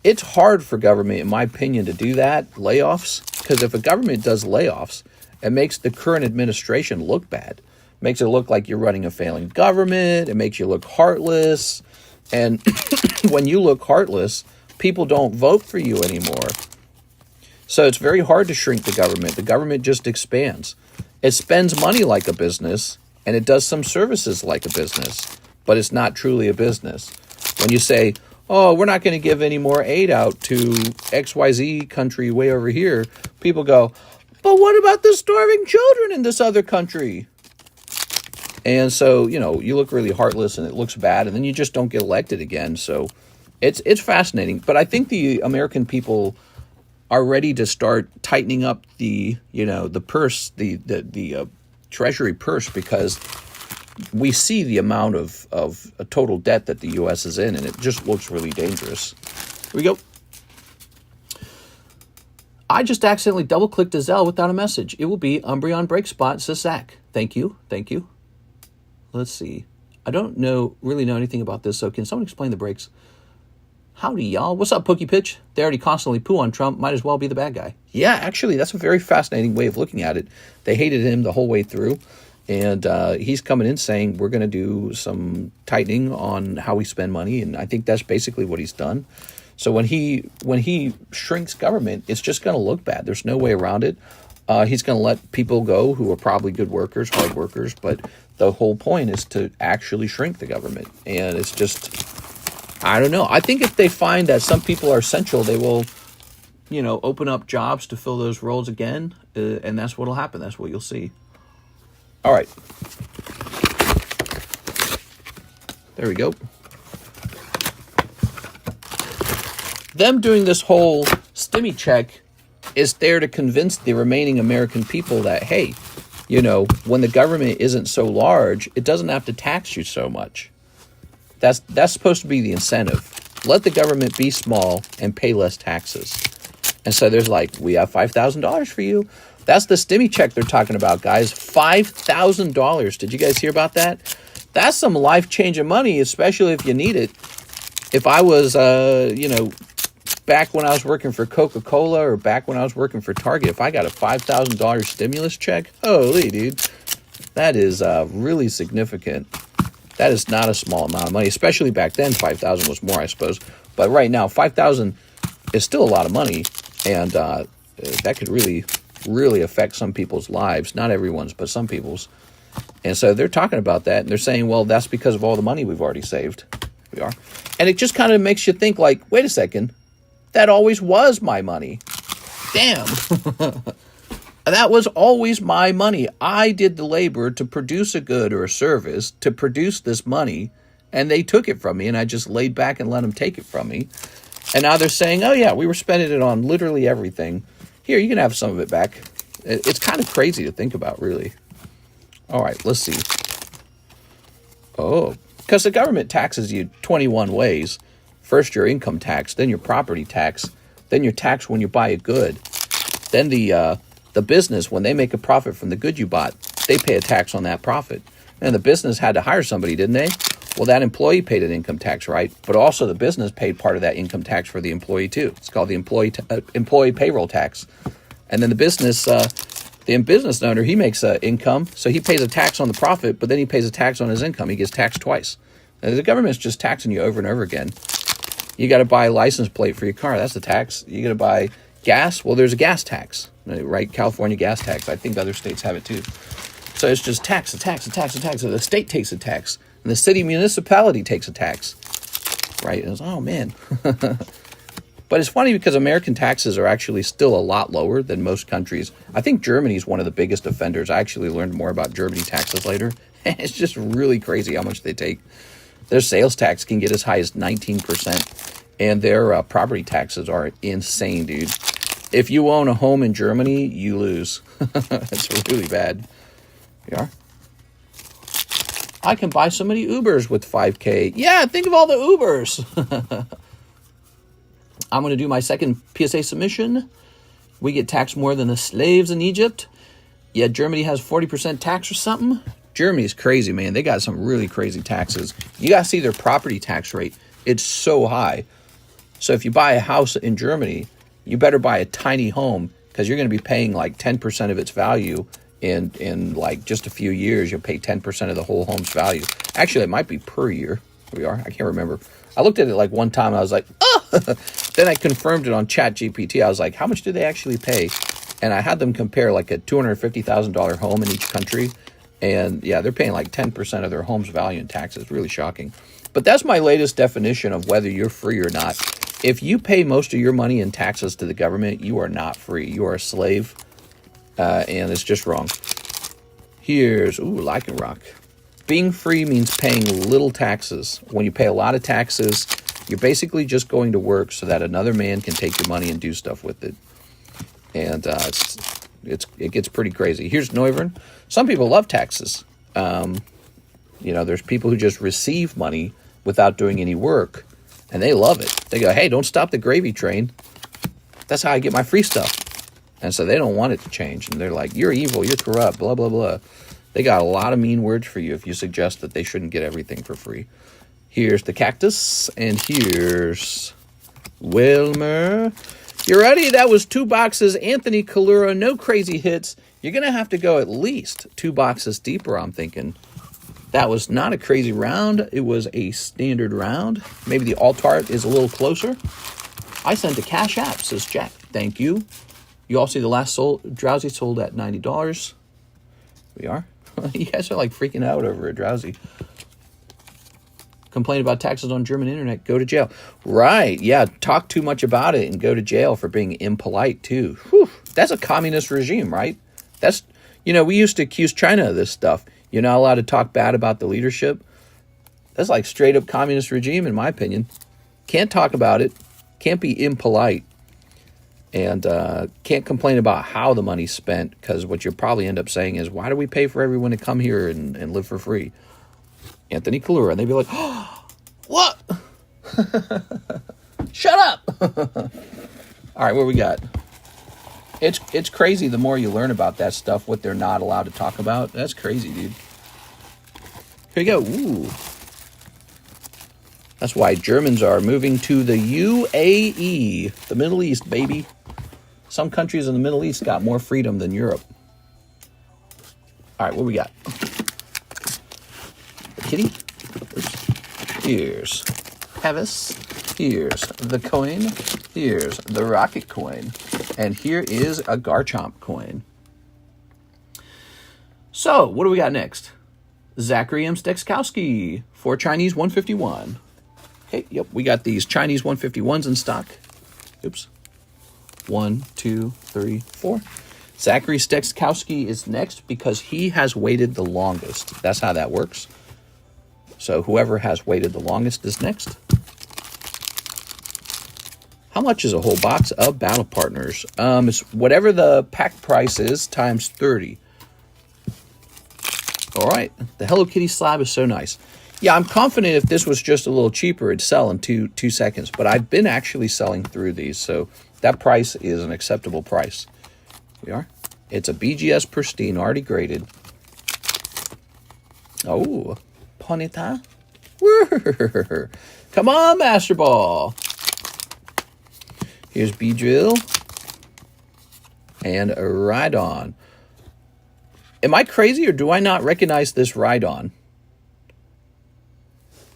It's hard for government, in my opinion, to do that, layoffs, because if a government does layoffs, it makes the current administration look bad. It makes it look like you're running a failing government. It makes you look heartless. And when you look heartless, people don't vote for you anymore. So it's very hard to shrink the government. The government just expands. It spends money like a business, and it does some services like a business, but it's not truly a business. When you say, oh, we're not going to give any more aid out to XYZ country way over here, people go, but what about the starving children in this other country? And so, you look really heartless and it looks bad, and then you just don't get elected again. So it's fascinating. But I think the American people are ready to start tightening up the purse, the treasury purse, because we see the amount of total debt that the U.S. is in, and it just looks really dangerous. Here we go. I just accidentally double-clicked a ZELLE without a message. It will be Umbreon Break Spot, Zach. Thank you. Let's see. I don't really know anything about this, so can someone explain the breaks? Howdy, y'all. What's up, Pokey Pitch? They already constantly poo on Trump. Might as well be the bad guy. Yeah, actually, that's a very fascinating way of looking at it. They hated him the whole way through. And he's coming in saying we're going to do some tightening on how we spend money. And I think that's basically what he's done. So when he shrinks government, it's just going to look bad. There's no way around it. He's going to let people go who are probably good workers, hard workers. But the whole point is to actually shrink the government. And it's just, I don't know. I think if they find that some people are essential, they will, open up jobs to fill those roles again. And that's what will happen. That's what you'll see. All right. There we go. Them doing this whole stimmy check is there to convince the remaining American people that, hey, when the government isn't so large, it doesn't have to tax you so much. That's supposed to be the incentive. Let the government be small and pay less taxes. And so there's we have $5,000 for you. That's the stimmy check they're talking about, guys. $5,000. Did you guys hear about that? That's some life-changing money, especially if you need it. If I was, back when I was working for Coca-Cola or back when I was working for Target, if I got a $5,000 stimulus check, holy dude, that is really significant. That is not a small amount of money, especially back then. 5,000 was more, I suppose. But right now, 5,000 is still a lot of money, and that could really affect some people's lives. Not everyone's, but some people's. And so they're talking about that, and they're saying, well, that's because of all the money we've already saved. We are. And it just kind of makes you think wait a second, that always was my money. Damn. That was always my money. I did the labor to produce a good or a service, to produce this money, and they took it from me, and I just laid back and let them take it from me. And now they're saying, oh yeah, we were spending it on literally everything. Here, you can have some of it back. It's kind of crazy to think about, really. All right, let's see. Oh, because the government taxes you 21 ways. First, your income tax, then your property tax, then your tax when you buy a good. Then the business, when they make a profit from the good you bought, they pay a tax on that profit. And the business had to hire somebody, didn't they? Well, that employee paid an income tax, right? But also the business paid part of that income tax for the employee too. It's called the employee payroll tax. And then the business owner, he makes income, so he pays a tax on the profit, but then he pays a tax on his income. He gets taxed twice. And the government's just taxing you over and over again. You got to buy a license plate for your car. That's the tax. You got to buy gas. Well, there's a gas tax, right? California gas tax. I think other states have it too. So it's just tax, a tax, a tax, a tax. So the state takes a tax, and the city municipality takes a tax, right? And it's, oh man. But it's funny because American taxes are actually still a lot lower than most countries. I think Germany is one of the biggest offenders. I actually learned more about Germany taxes later. It's just really crazy how much they take. Their sales tax can get as high as 19%, and their property taxes are insane, dude. If you own a home in Germany, you lose. It's really bad. You are? I can buy so many Ubers with 5K. Yeah, think of all the Ubers. I'm going to do my second PSA submission. We get taxed more than the slaves in Egypt. Yeah, Germany has 40% tax or something. Germany's crazy, man. They got some really crazy taxes. You got to see their property tax rate. It's so high. So if you buy a house in Germany, you better buy a tiny home because you're going to be paying like 10% of its value. In like just a few years, you'll pay 10% of the whole home's value. Actually, it might be per year. Here we are. I can't remember. I looked at it like one time and I was like, oh! Then I confirmed it on ChatGPT. I was like, how much do they actually pay? And I had them compare like a $250,000 home in each country. And yeah, they're paying like 10% of their home's value in taxes. Really shocking. But that's my latest definition of whether you're free or not. If you pay most of your money in taxes to the government, you are not free. You are a slave. And it's just wrong. Here's, Lichen Rock. Being free means paying little taxes. When you pay a lot of taxes, you're basically just going to work so that another man can take your money and do stuff with it. And it gets pretty crazy. Here's Neuvern. Some people love taxes. There's people who just receive money without doing any work, and they love it. They go, hey, don't stop the gravy train. That's how I get my free stuff. And so they don't want it to change. And they're like, you're evil, you're corrupt, blah, blah, blah. They got a lot of mean words for you if you suggest that they shouldn't get everything for free. Here's the cactus, and here's Wilmer. You ready? That was 2 boxes. Anthony Kalura, no crazy hits. You're going to have to go at least 2 boxes deeper, I'm thinking. That was not a crazy round. It was a standard round. Maybe the alt art is a little closer. I sent a Cash App, says Jack. Thank you. You all see the last Drowsy sold at $90. We are. You guys are like freaking out over it, Drowsy. Complain about taxes on German internet, go to jail. Right, yeah, talk too much about it and go to jail for being impolite too. Whew. That's a communist regime, right? That's, we used to accuse China of this stuff. You're not allowed to talk bad about the leadership. That's like straight up communist regime, in my opinion. Can't talk about it. Can't be impolite. And can't complain about how the money's spent, because what you'll probably end up saying is, why do we pay for everyone to come here and live for free? Anthony Kalura. And they'd be like, oh, what? Shut up. All right, what we got? It's crazy the more you learn about that stuff, what they're not allowed to talk about. That's crazy, dude. Here you go. Ooh. That's why Germans are moving to the UAE, the Middle East, baby. Some countries in the Middle East got more freedom than Europe. All right, what we got? The kitty. Here's Hevis. Here's the coin. Here's the rocket coin. And here is a Garchomp coin. So, what do we got next? Zachary M. Stekskowski for Chinese 151. Okay, yep, we got these Chinese 151s in stock. Oops. 1, 2, 3, 4. Zachary Stekskowski is next because he has waited the longest. That's how that works. So whoever has waited the longest is next. How much is a whole box of Battle Partners? It's whatever the pack price is times 30. All right, the Hello Kitty slab is so nice. Yeah, I'm confident if this was just a little cheaper, it'd sell in two seconds. But I've been actually selling through these, so that price is an acceptable price. Here we are. It's a BGS Pristine, already graded. Oh, Ponyta. Come on, Master Ball. Here's B-Drill. And a Rhydon. Am I crazy or do I not recognize this Rhydon?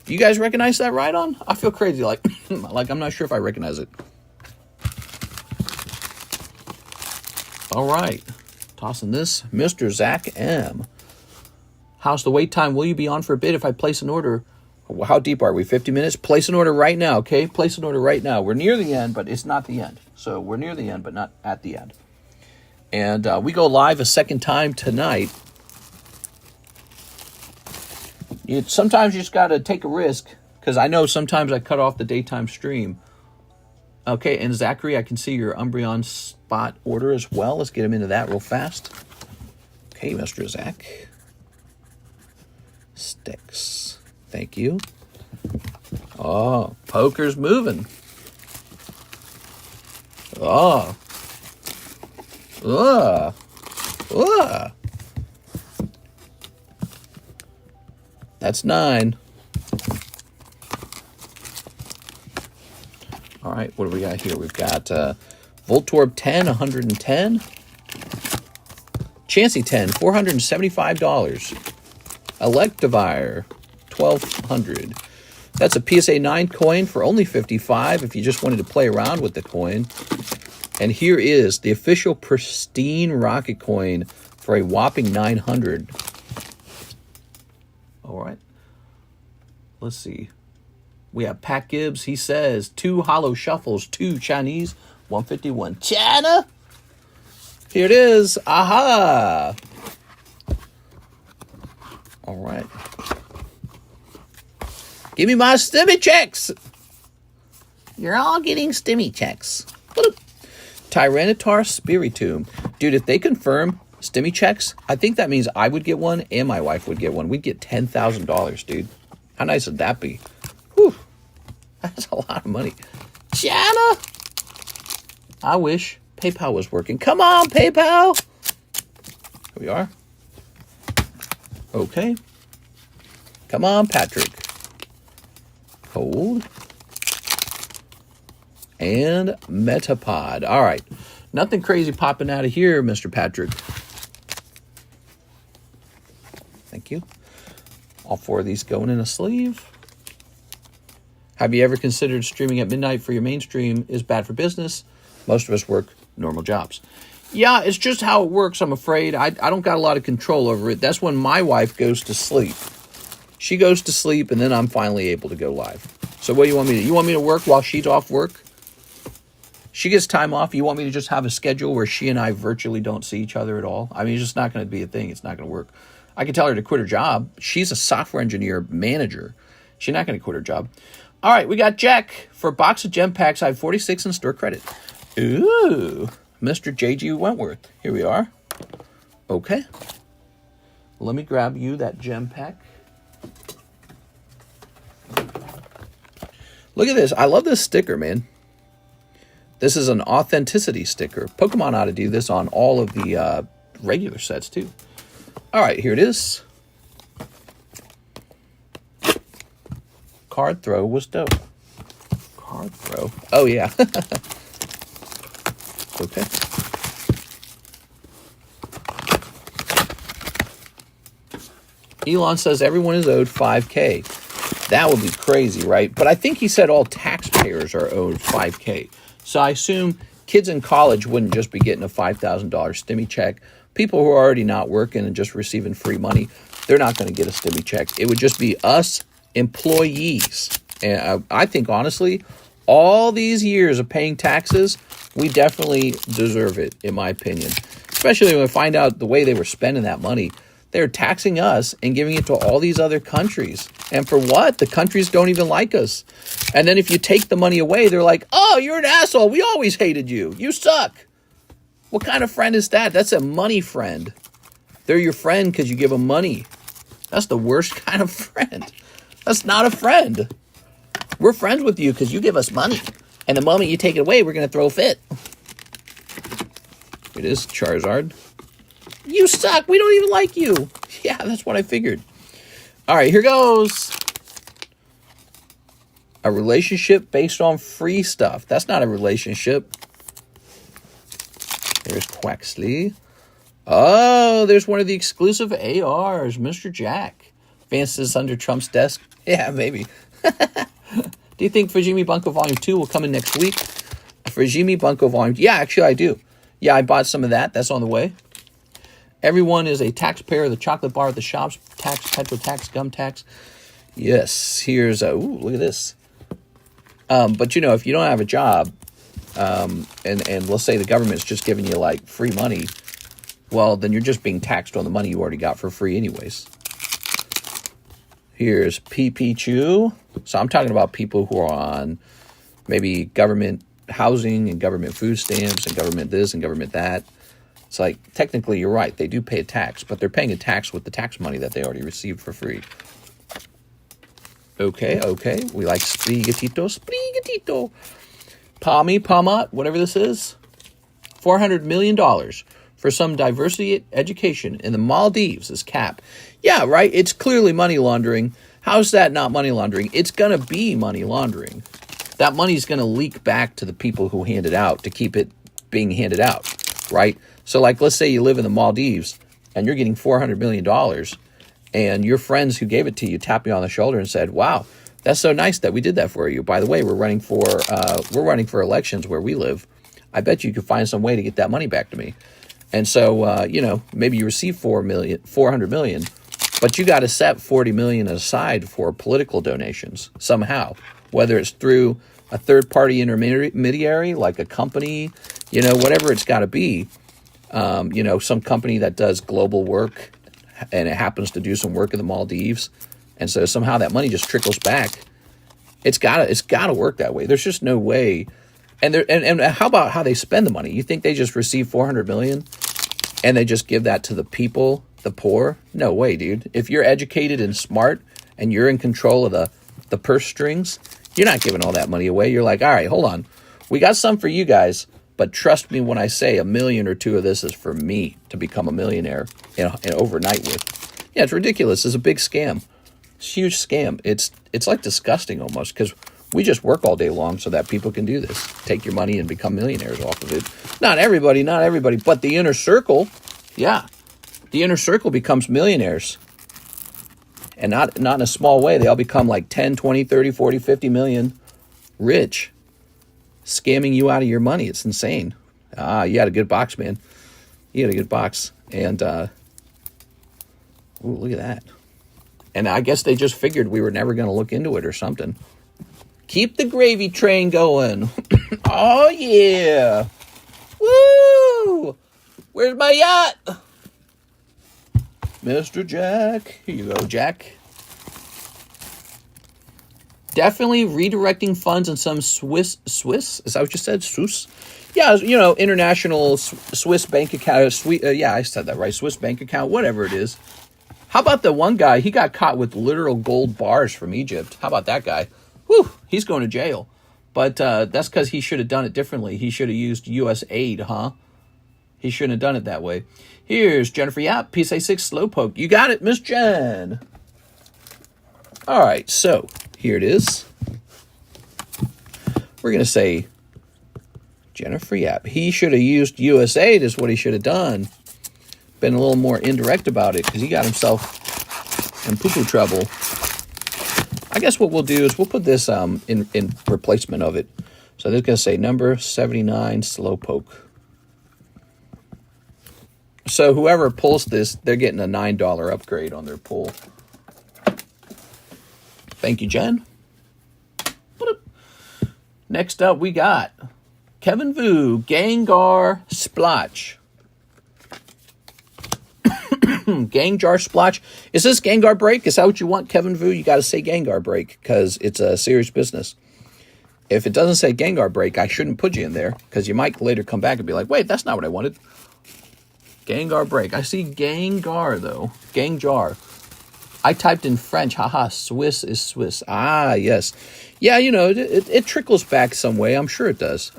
Do you guys recognize that ride-on? I feel crazy, like I'm not sure if I recognize it. All right. Tossing this. Mr. Zach M. How's the wait time? Will you be on for a bit if I place an order? How deep are we? 50 minutes? Place an order right now, okay? Place an order right now. We're near the end, but it's not the end. So we're near the end, but not at the end. And we go live a second time tonight. Sometimes you just got to take a risk, because I know sometimes I cut off the daytime stream. Okay, and Zachary, I can see your Umbreon spot order as well. Let's get him into that real fast. Okay, Mr. Zach. Sticks. Thank you. Oh, poker's moving. Oh. That's 9. All right, what do we got here? We've got Voltorb 10, 110. Chansey 10, $475. Electivire, 1,200. That's a PSA 9 coin for only 55 if you just wanted to play around with the coin. And here is the official pristine rocket coin for a whopping 900. All right. Let's see. We have Pat Gibbs. He says 2 Holo shuffles, 2 Chinese, 151 China. Here it is. Aha. All right. Give me my stimmy checks. You're all getting stimmy checks. Tyranitar Spiritomb. Dude, if they confirm stimmy checks, I think that means I would get one and my wife would get one. We'd get $10,000, dude. How nice would that be? Whew. That's a lot of money. China! I wish PayPal was working. Come on, PayPal! Here we are. Okay. Come on, Patrick. Hold. And Metapod. All right. Nothing crazy popping out of here, Mr. Patrick. Thank you. All 4 of these going in a sleeve. Have you ever considered streaming at midnight for your mainstream is bad for business? Most of us work normal jobs. Yeah, it's just how it works, I'm afraid. I don't got a lot of control over it. That's when my wife goes to sleep. She goes to sleep, and then I'm finally able to go live. So what do you want me to do? You want me to work while she's off work? She gets time off. You want me to just have a schedule where she and I virtually don't see each other at all? I mean, it's just not going to be a thing. It's not going to work. I can tell her to quit her job. She's a software engineer manager. She's not going to quit her job. All right, we got Jack for a box of gem packs. I have 46 in store credit. Ooh, Mr. J.G. Wentworth. Here we are. Okay. Let me grab you that gem pack. Look at this. I love this sticker, man. This is an authenticity sticker. Pokemon ought to do this on all of the regular sets, too. All right, here it is. Card throw was dope. Card throw. Oh, yeah. Okay. Elon says everyone is owed $5K. That would be crazy, right? But I think he said all taxpayers are owed $5K. So I assume kids in college wouldn't just be getting a $5,000 stimmy check. People who are already not working and just receiving free money, they're not going to get a stimmy check. It would just be us employees. And I think, honestly, all these years of paying taxes, we definitely deserve it, in my opinion. Especially when we find out the way they were spending that money. They're taxing us and giving it to all these other countries. And for what? The countries don't even like us. And then if you take the money away, they're like, oh, you're an asshole. We always hated you. You suck. What kind of friend is that? That's a money friend. They're your friend because you give them money. That's the worst kind of friend. That's not a friend. We're friends with you because you give us money. And the moment you take it away, we're going to throw a fit. It is Charizard. You suck. We don't even like you. Yeah, that's what I figured. All right, here goes. A relationship based on free stuff. That's not a relationship. There's Quaxley. Oh, there's one of the exclusive ARs, Mr. Jack. Vance is under Trump's desk. Yeah, maybe. Do you think Fujimi Bunko Volume 2 will come in next week? Fujimi Bunko Volume... Yeah, actually I do. Yeah, I bought some of that. That's on the way. Everyone is a taxpayer. The chocolate bar at the shops. Tax, petrol tax, gum tax. Yes, here's a... Ooh, look at this. But, you know, if you don't have a job, and let's say the government's just giving you, like, free money, well, then you're just being taxed on the money you already got for free anyways. Here's PP Chew. So I'm talking about people who are on maybe government housing and government food stamps and government this and government that. It's like, technically, you're right. They do pay a tax, but they're paying a tax with the tax money that they already received for free. Okay. We like Sprigatito. Palmot, whatever this is. $400 million for some diversity education in the Maldives is cap. Yeah, right? It's clearly money laundering. How's that not money laundering? It's going to be money laundering. That money's going to leak back to the people who hand it out to keep it being handed out, right? So, like, let's say you live in the Maldives and you're getting $400 million and your friends who gave it to you tapped you on the shoulder and said, wow, that's so nice that we did that for you. By the way, we're running for elections where we live. I bet you could find some way to get that money back to me. And so, you know, maybe you receive $400 million, but you got to set $40 million aside for political donations somehow, whether it's through a third-party intermediary like a company, you know, whatever it's got to be. You know, some company that does global work and it happens to do some work in the Maldives, and so somehow that money just trickles back. It's gotta work that way. There's just no way. And how about how they spend the money? You think they just receive $400 million and they just give that to the people, the poor? No way, dude. If you're educated and smart and you're in control of the purse strings, you're not giving all that money away. You're like, all right, hold on. We got some for you guys, but trust me when I say $1 million or $2 million of this is for me to become a millionaire and overnight with. Yeah, it's ridiculous. It's a big scam. It's a huge scam. It's like disgusting almost, because we just work all day long so that people can do this. Take your money and become millionaires off of it. Not everybody, but the inner circle, yeah. The inner circle becomes millionaires. And not in a small way. They all become like 10, 20, 30, 40, 50 million rich. Scamming you out of your money. It's insane. You had a good box, man. You had a good box. And, ooh, look at that. And I guess they just figured we were never going to look into it or something. Keep the gravy train going. Oh, yeah. Woo! Where's my yacht? Mr. Jack. Here you go, Jack. Definitely redirecting funds in some Swiss? Is that what you said? Swiss? Yeah, you know, international Swiss bank account. Yeah, I said that right. Swiss bank account, whatever it is. How about the one guy? He got caught with literal gold bars from Egypt. How about that guy? Whew, he's going to jail. But that's because he should have done it differently. He should have used U.S. aid, huh? He shouldn't have done it that way. Here's Jennifer Yap, PSA6 Slowpoke. You got it, Miss Jen. All right, so here it is. We're going to say Jennifer Yap. He should have used U.S. aid is what he should have done. Been a little more indirect about it because he got himself in poo-poo trouble. I guess what we'll do is we'll put this in replacement of it. So this is going to say number 79 Slowpoke. So whoever pulls this, they're getting a $9 upgrade on their pull. Thank you, Jen. Next up, we got Kevin Vu, Gengar Splotch. Gengar Splotch. Is this Gengar Break? Is that what you want, Kevin Vu? You got to say Gengar Break because it's a serious business. If it doesn't say Gengar Break, I shouldn't put you in there because you might later come back and be like, wait, that's not what I wanted. Gengar Break. I see Gengar, though. Gengar. I typed in French. Haha, Swiss is Swiss. Ah, yes. Yeah, you know, it trickles back some way. I'm sure it does.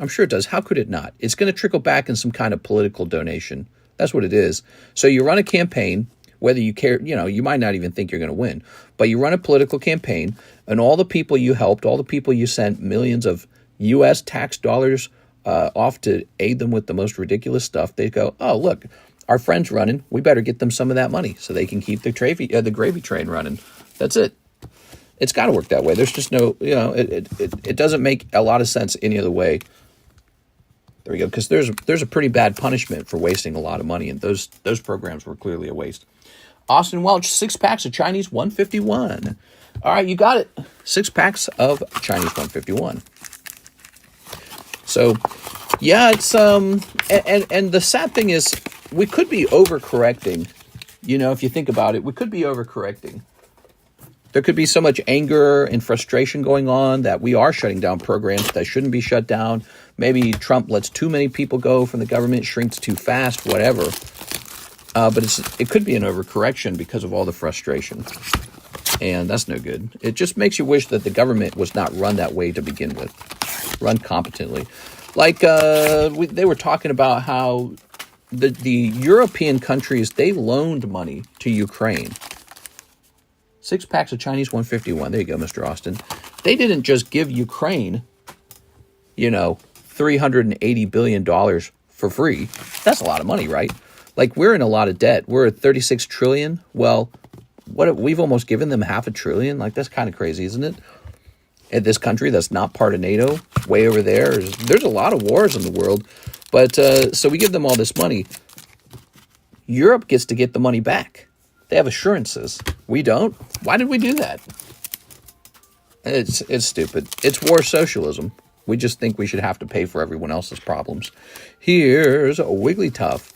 How could it not? It's going to trickle back in some kind of political donation. That's what it is. So you run a campaign, whether you care, you know, you might not even think you're going to win, but you run a political campaign, and all the people you helped, all the people you sent millions of U.S. tax dollars off to aid them with the most ridiculous stuff, they go, oh, look, our friend's running. We better get them some of that money so they can keep the gravy train running. That's it. It's got to work that way. There's just no, it doesn't make a lot of sense any other way. There we go. Because there's a pretty bad punishment for wasting a lot of money, and those programs were clearly a waste. Austin Welch, 6 packs of Chinese 151. All right, you got it. 6 packs of Chinese 151. So, yeah, it's and the sad thing is we could be overcorrecting. If you think about it, we could be overcorrecting. There could be so much anger and frustration going on that we are shutting down programs that shouldn't be shut down. Maybe Trump lets too many people go from the government, shrinks too fast, whatever. But it could be an overcorrection because of all the frustration. And that's no good. It just makes you wish that the government was not run that way to begin with. Run competently. Like they were talking about how the European countries, they loaned money to Ukraine. 6 packs of Chinese 151. There you go, Mr. Austin. They didn't just give Ukraine, $380 billion for free. That's a lot of money, right? Like, we're in a lot of debt. We're at 36 trillion. Well, we've almost given them $500 billion. Like, that's kind of crazy, isn't it? In this country that's not part of NATO, way over there. There's a lot of wars in the world. But so we give them all this money. Europe gets to get the money back. They have assurances. We don't. Why did we do that? It's stupid. It's war socialism. We just think we should have to pay for everyone else's problems. Here's a Wigglytuff.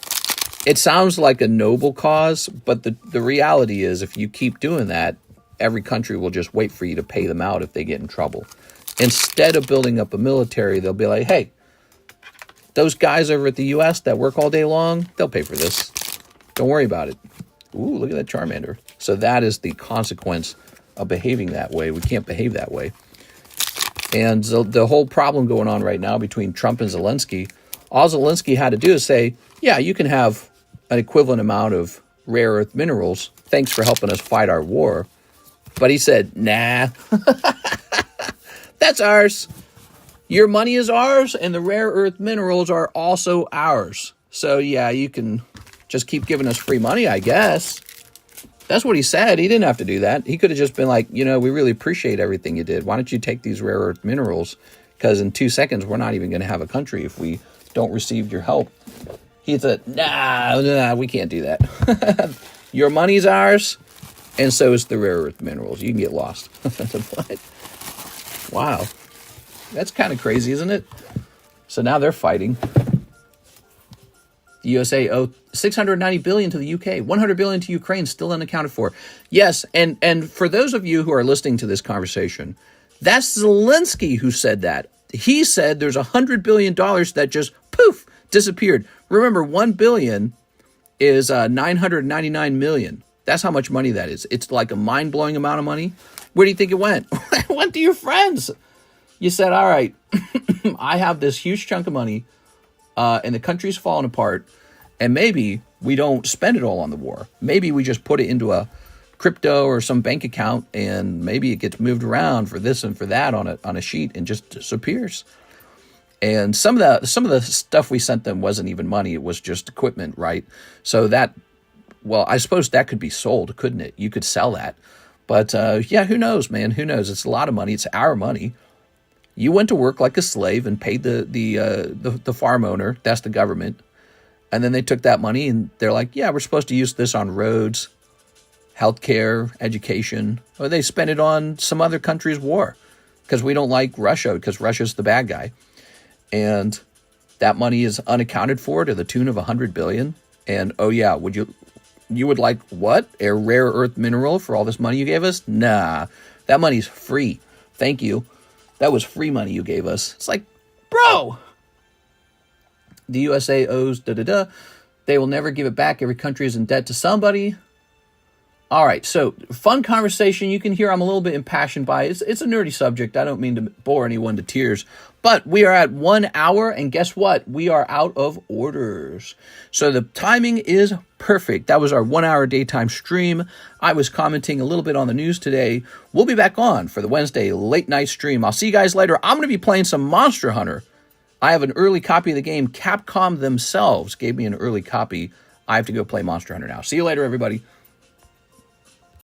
It sounds like a noble cause, but the reality is if you keep doing that, every country will just wait for you to pay them out if they get in trouble. Instead of building up a military, they'll be like, hey, those guys over at the U.S. that work all day long, they'll pay for this. Don't worry about it. Ooh, look at that Charmander. So that is the consequence of behaving that way. We can't behave that way. And the whole problem going on right now between Trump and Zelensky, all Zelensky had to do is say, yeah, you can have an equivalent amount of rare earth minerals. Thanks for helping us fight our war. But he said, nah, that's ours. Your money is ours, and the rare earth minerals are also ours. So, yeah, you can just keep giving us free money, I guess. That's what he said. He didn't have to do that. He could have just been like, we really appreciate everything you did. Why don't you take these rare earth minerals? Because in 2 seconds, we're not even going to have a country if we don't receive your help. He said, nah, we can't do that. Your money's ours, and so is the rare earth minerals. You can get lost. What? Wow. That's kind of crazy, isn't it? So now they're fighting. The USA owed $690 billion to the UK, $100 billion to Ukraine, still unaccounted for. Yes, and for those of you who are listening to this conversation, that's Zelensky who said that. He said there's $100 billion that just, poof, disappeared. Remember, $1 billion is $999 million. That's how much money that is. It's like a mind-blowing amount of money. Where do you think it went? It went to your friends. You said, all right, I have this huge chunk of money, and the country's falling apart, and maybe we don't spend it all on the war. Maybe we just put it into a crypto or some bank account, and maybe it gets moved around for this and for that on a sheet and just disappears. And some of the stuff we sent them wasn't even money; it was just equipment, right? So that, well, I suppose that could be sold, couldn't it? You could sell that, but yeah, who knows, man? Who knows? It's a lot of money. It's our money. You went to work like a slave and paid the farm owner. That's the government. And then they took that money and they're like, yeah, we're supposed to use this on roads, healthcare, education. Or they spent it on some other country's war because we don't like Russia because Russia's the bad guy. And that money is unaccounted for to the tune of $100 billion. And, oh yeah, you would like what? A rare earth mineral for all this money you gave us? Nah, that money's free. Thank you. That was free money you gave us. It's like, bro, the USA owes They will never give it back. Every country is in debt to somebody. All right, so fun conversation. You can hear I'm a little bit impassioned by it. It's a nerdy subject. I don't mean to bore anyone to tears. But we are at 1 hour, and guess what? We are out of orders. So the timing is perfect. That was our 1 hour daytime stream. I was commenting a little bit on the news today. We'll be back on for the Wednesday late night stream. I'll see you guys later. I'm going to be playing some Monster Hunter. I have an early copy of the game. Capcom themselves gave me an early copy. I have to go play Monster Hunter now. See you later, everybody.